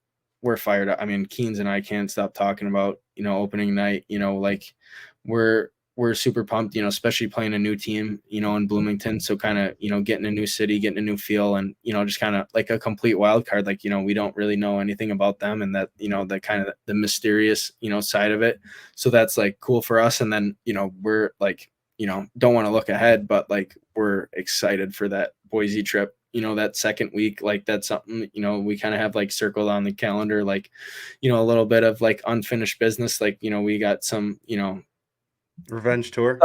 fired up. I mean, Keens and I can't stop talking about opening night. Like we're super pumped, especially playing a new team, in Bloomington. So kind of, getting a new city, getting a new feel, and, just kind of like a complete wild card. Like, we don't really know anything about them, and that, the kind of the mysterious, side of it. So that's like cool for us. And then, we're like, don't want to look ahead, but like, we're excited for that Boise trip, that second week. Like that's something, we kind of have like circled on the calendar, like, a little bit of like unfinished business. Like, we got some, revenge tour.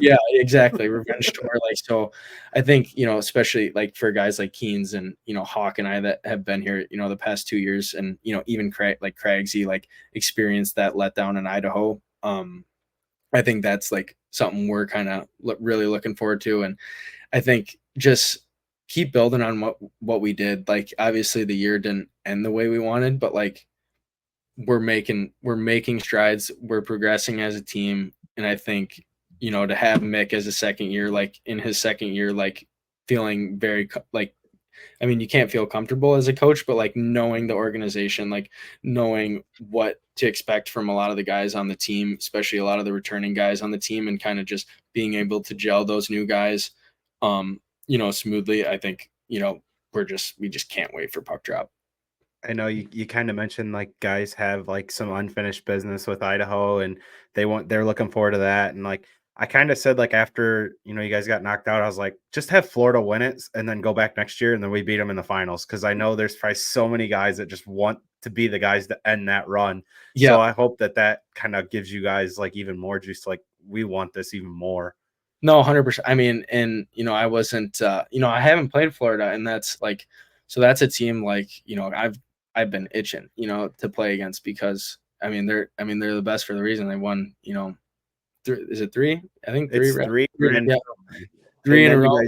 Yeah, exactly. Revenge tour. Like, so I think, especially like for guys like Keens and, Hawk and I that have been here, the past 2 years, and, even Craigsy, like experienced that letdown in Idaho. I think that's like something we're kind of really looking forward to. And I think just keep building on what we did. Like, obviously the year didn't end the way we wanted, but like we're making strides. We're progressing as a team. And I think, to have Mick as a second year, like in his second year, like feeling very like, I mean, you can't feel comfortable as a coach, but like knowing the organization, like knowing what to expect from a lot of the guys on the team, especially a lot of the returning guys on the team, and kind of just being able to gel those new guys, smoothly. I think, we just can't wait for puck drop. I know you kind of mentioned like guys have like some unfinished business with Idaho, and they're looking forward to that. And like I kind of said like after, you guys got knocked out, I was like, just have Florida win it and then go back next year and then we beat them in the finals. Cause I know there's probably so many guys that just want to be the guys that end that run. Yeah. So I hope that kind of gives you guys like even more juice. Like we want this even more. No, 100%. I mean, and I wasn't, I haven't played Florida, and that's like, so that's a team like, I've been itching, to play against because they're the best for the reason they won, is it 3? I think 3. It's right? 3. Yeah. 3 in a row.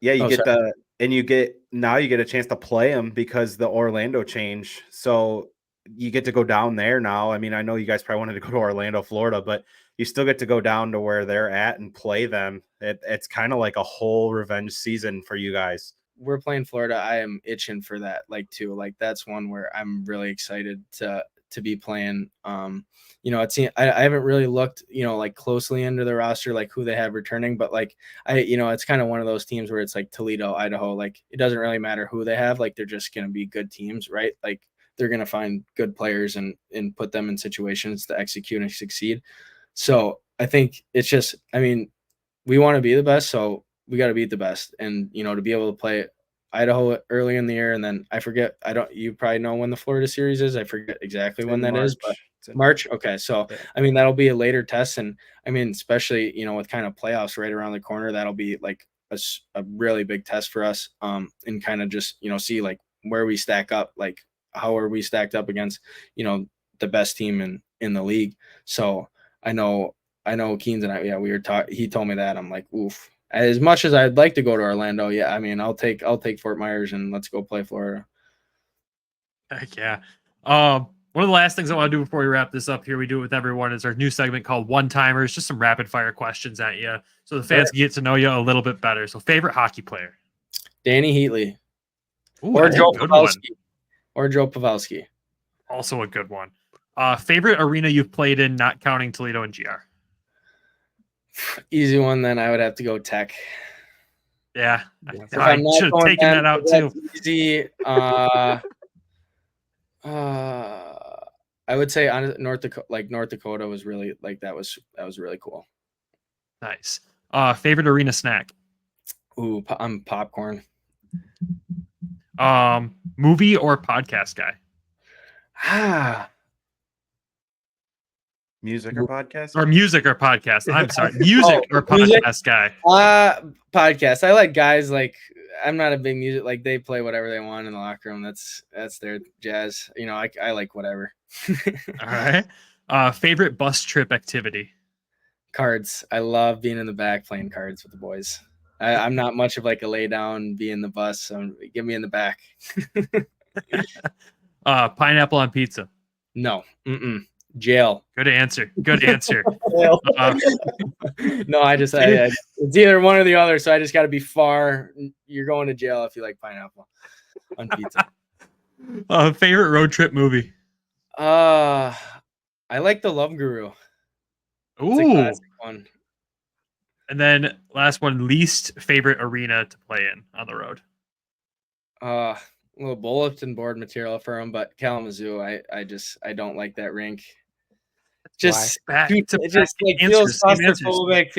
You get a chance to play them because the Orlando change. So you get to go down there now. I mean, I know you guys probably wanted to go to Orlando, Florida, but you still get to go down to where they're at and play them. It's kind of like a whole revenge season for you guys. We're playing Florida. I am itching for that, too. Like that's one where I'm really excited to be playing. I haven't really looked, closely into the roster, like who they have returning, but it's kind of one of those teams where it's like Toledo, Idaho, like it doesn't really matter who they have. Like they're just going to be good teams, right? Like they're going to find good players and put them in situations to execute and succeed. So I think it's just, we want to be the best. So we got to beat the best and, to be able to play Idaho early in the year. And then I forget, you probably know when the Florida series is. I forget exactly when that is, but March. Okay. So, yeah. That'll be a later test. And especially, with kind of playoffs right around the corner, that'll be like a really big test for us. And kind of just, see like where we stack up, like how are we stacked up against, the best team in the league. So I know Keens and I, we were talking, he told me that. I'm like, oof. As much as I'd like to go to Orlando, yeah, I'll take Fort Myers and let's go play Florida. Heck yeah. One of the last things I want to do before we wrap this up here, we do it with everyone, is our new segment called One Timers, just some rapid fire questions at you so the fans can get to know you a little bit better. So favorite hockey player? Danny Heatley. Ooh, or Joe Pavelski. Also a good one. Favorite arena you've played in, not counting Toledo and GR? Easy one, then I would have to go Tech. Yeah, I should have taken that out too. Easy. I would say on North Dakota was really that was really cool. Nice. Favorite arena snack? Ooh, I'm popcorn. Movie or podcast guy? Music or podcast? Or music or podcast. I'm sorry. Music or podcast guy? Podcast. I like guys I'm not a big music, they play whatever they want in the locker room. That's their jazz. I like whatever. All right. Favorite bus trip activity? Cards. I love being in the back playing cards with the boys. I'm not much of a lay down, be in the bus. So get me in the back. Pineapple on pizza? No. Jail. Good answer. No, it's either one or the other. So I just got to be far. You're going to jail if you like pineapple on pizza. Favorite road trip movie? I like The Love Guru. Ooh. It's a classic one. And then last one, least favorite arena to play in on the road? A little bulletin board material for them, but Kalamazoo, I don't like that rink. Just feels claustrophobic.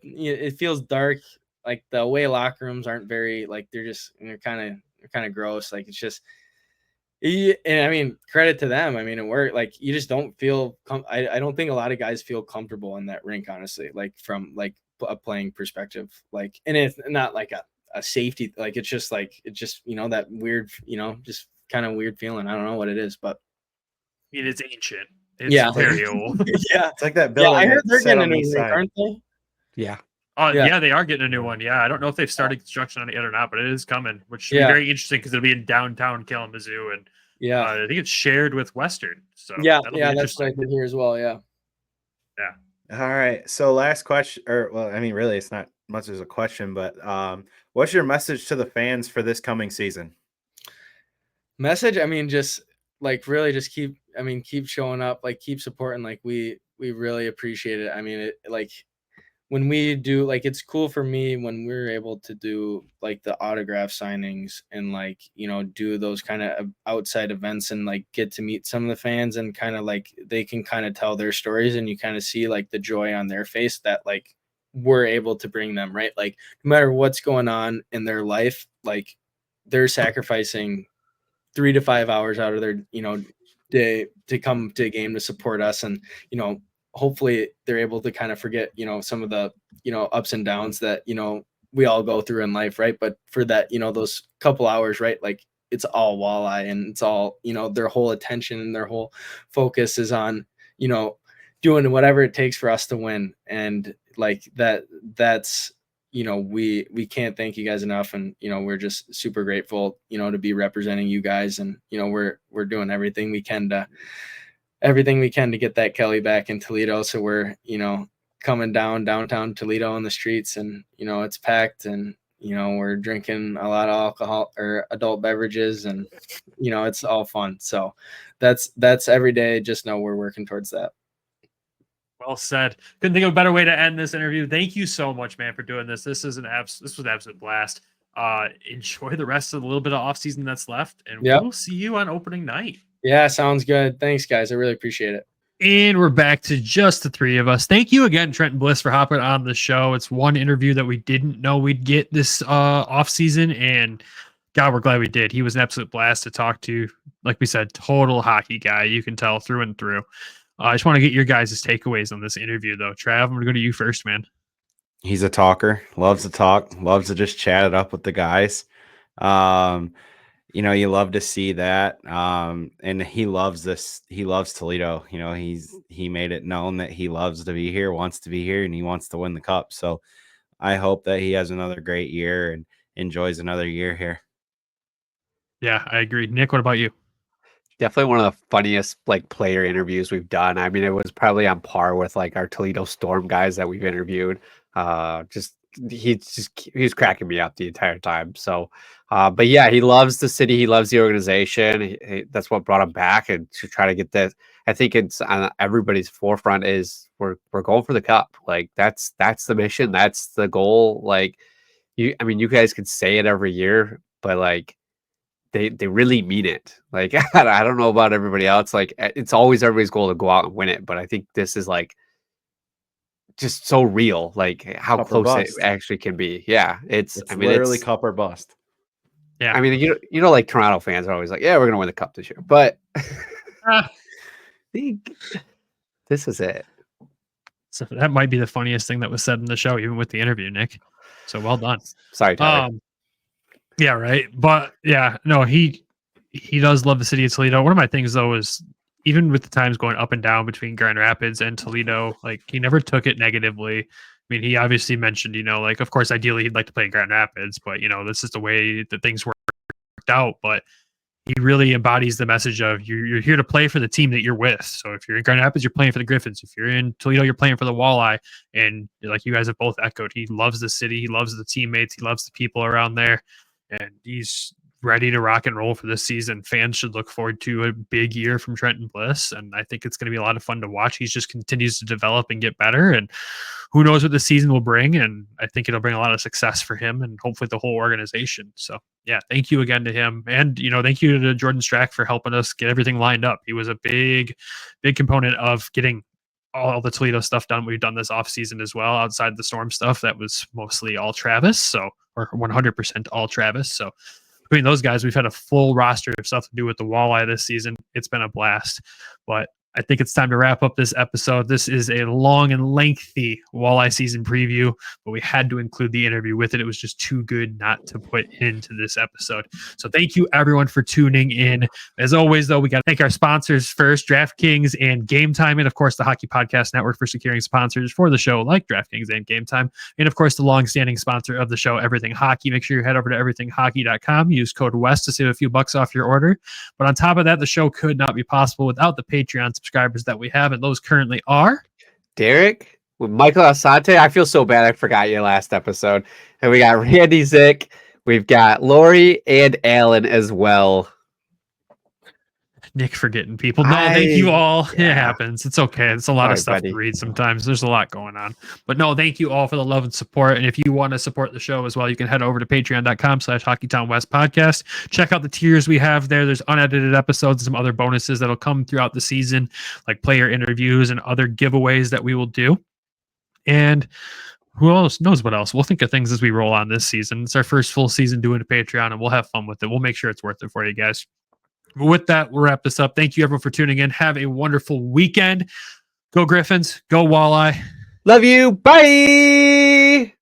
It feels dark. Like the away locker rooms aren't very they're kind of gross. It's just, and credit to them. It worked. You just don't feel. I don't think a lot of guys feel comfortable in that rink, honestly. From a playing perspective. And it's not a safety. It's just that weird. Just kind of weird feeling. I don't know what it is, but it's ancient. It's very old. Yeah. It's like that building. Yeah, I heard they're getting a new rink, aren't they? Yeah. Yeah, they are getting a new one. Yeah, I don't know if they've started construction on it yet or not, but it is coming, which should be very interesting because it'll be in downtown Kalamazoo, and I think it's shared with Western. So that's what I did here as well. Yeah. All right. So last question, really, it's not much as a question, but what's your message to the fans for this coming season? Message? Just really just keep showing up, keep supporting. We really appreciate it. when we do, like, it's cool for me when we're able to do like the autograph signings and like, you know, do those kind of outside events and like get to meet some of the fans and kind of like they can kind of tell their stories and you kind of see like the joy on their face that like we're able to bring them, right? Like no matter what's going on in their life, like they're sacrificing 3 to 5 hours out of their, you know, day to come to a game to support us. And, you know, hopefully they're able to kind of forget, you know, some of the, you know, ups and downs that, you know, we all go through in life. Right. But for that, you know, those couple hours, right, like it's all walleye and it's all, you know, their whole attention and their whole focus is on, you know, doing whatever it takes for us to win. And like that's, you know, we can't thank you guys enough. And, you know, we're just super grateful, you know, to be representing you guys. And, you know, we're doing everything we can to get that Kelly back in Toledo. So we're, you know, coming downtown Toledo on the streets and, you know, it's packed and, you know, we're drinking a lot of alcohol or adult beverages and, you know, it's all fun. So that's every day. Just know we're working towards that. Well said. Couldn't think of a better way to end this interview. Thank you so much, man, for doing this. This was an absolute blast. Enjoy the rest of the little bit of off season that's left, and we'll see you on opening night. Yeah, sounds good. Thanks, guys. I really appreciate it. And we're back to just the three of us. Thank you again, Trenton Bliss, for hopping on the show. It's one interview that we didn't know we'd get this off season, and God, we're glad we did. He was an absolute blast to talk to. Like we said, total hockey guy. You can tell through and through. I just want to get your guys' takeaways on this interview, though. Trav, I'm going to go to you first, man. He's a talker, loves to talk, loves to just chat it up with the guys. You know, you love to see that. And he loves this. He loves Toledo. You know, he made it known that he loves to be here, wants to be here, and he wants to win the cup. So I hope that he has another great year and enjoys another year here. Yeah, I agree. Nick, what about you? Definitely one of the funniest like player interviews we've done. I mean, it was probably on par with like our Toledo Storm guys that we've interviewed. He was cracking me up the entire time. So, but yeah, he loves the city. He loves the organization. That's what brought him back, and to try to get that. I think it's on everybody's forefront is we're going for the cup. Like that's the mission. That's the goal. Like you guys could say it every year, but like they really mean it. Like I don't know about everybody else. Like it's always everybody's goal to go out and win it, but I think this is like just so real, like how cup close it actually can be. Yeah, it's I mean, literally cup or bust. Yeah, I mean, you know, like Toronto fans are always like, yeah, we're gonna win the cup this year, but this is it. So that might be the funniest thing that was said in the show, even with the interview, Nick. So well done. Sorry, Tyler. Yeah, right. But yeah, no, he does love the city of Toledo. One of my things though is even with the times going up and down between Grand Rapids and Toledo, like he never took it negatively. I mean, he obviously mentioned, you know, like of course ideally he'd like to play in Grand Rapids, but you know, this is the way that things worked out. But he really embodies the message of you're here to play for the team that you're with. So if you're in Grand Rapids, you're playing for the Griffins. If you're in Toledo, you're playing for the Walleye. And like you guys have both echoed, he loves the city. He loves the teammates. He loves the people around there. And he's ready to rock and roll for this season. Fans should look forward to a big year from Trenton Bliss. And I think it's going to be a lot of fun to watch. He just continues to develop and get better. And who knows what the season will bring. And I think it'll bring a lot of success for him and hopefully the whole organization. So yeah, thank you again to him. And, you know, thank you to Jordan Strack for helping us get everything lined up. He was a big component of getting all the Toledo stuff done. We've done this off season as well, outside the Storm stuff. That was mostly all Travis. So, or 100% all Travis. So between those guys, we've had a full roster of stuff to do with the Walleye this season. It's been a blast, but I think it's time to wrap up this episode. This is a long and lengthy Walleye season preview, but we had to include the interview with it. It was just too good not to put into this episode. So thank you everyone for tuning in. As always, though, we got to thank our sponsors first, DraftKings and Game Time, and of course the Hockey Podcast Network for securing sponsors for the show like DraftKings and Game Time, and of course the long-standing sponsor of the show, Everything Hockey. Make sure you head over to everythinghockey.com. Use code WEST to save a few bucks off your order. But on top of that, the show could not be possible without the Patreon subscribers that we have, and those currently are Derek, with Michael Asante. I feel so bad I forgot your last episode. And we got Randy Zick, we've got Lori and Alan as well. Nick forgetting people. No, thank you all. Yeah. It happens. It's okay. It's a lot of Sorry, stuff buddy. to read sometimes. There's a lot going on. But no, thank you all for the love and support. And if you want to support the show as well, you can head over to patreon.com/Hockeytown West Podcast. Check out the tiers we have there. There's unedited episodes and some other bonuses that'll come throughout the season, like player interviews and other giveaways that we will do. And who else knows what else? We'll think of things as we roll on this season. It's our first full season doing a Patreon, and we'll have fun with it. We'll make sure it's worth it for you guys. But with that, we'll wrap this up. Thank you, everyone, for tuning in. Have a wonderful weekend. Go Griffins. Go Walleye. Love you. Bye.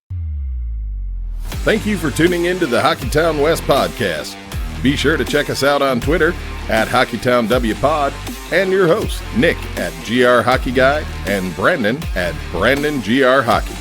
Thank you for tuning in to the Hockeytown West podcast. Be sure to check us out on Twitter at HockeytownWPod and your host, Nick at GR Hockey Guy and Brandon at BrandonGR Hockey.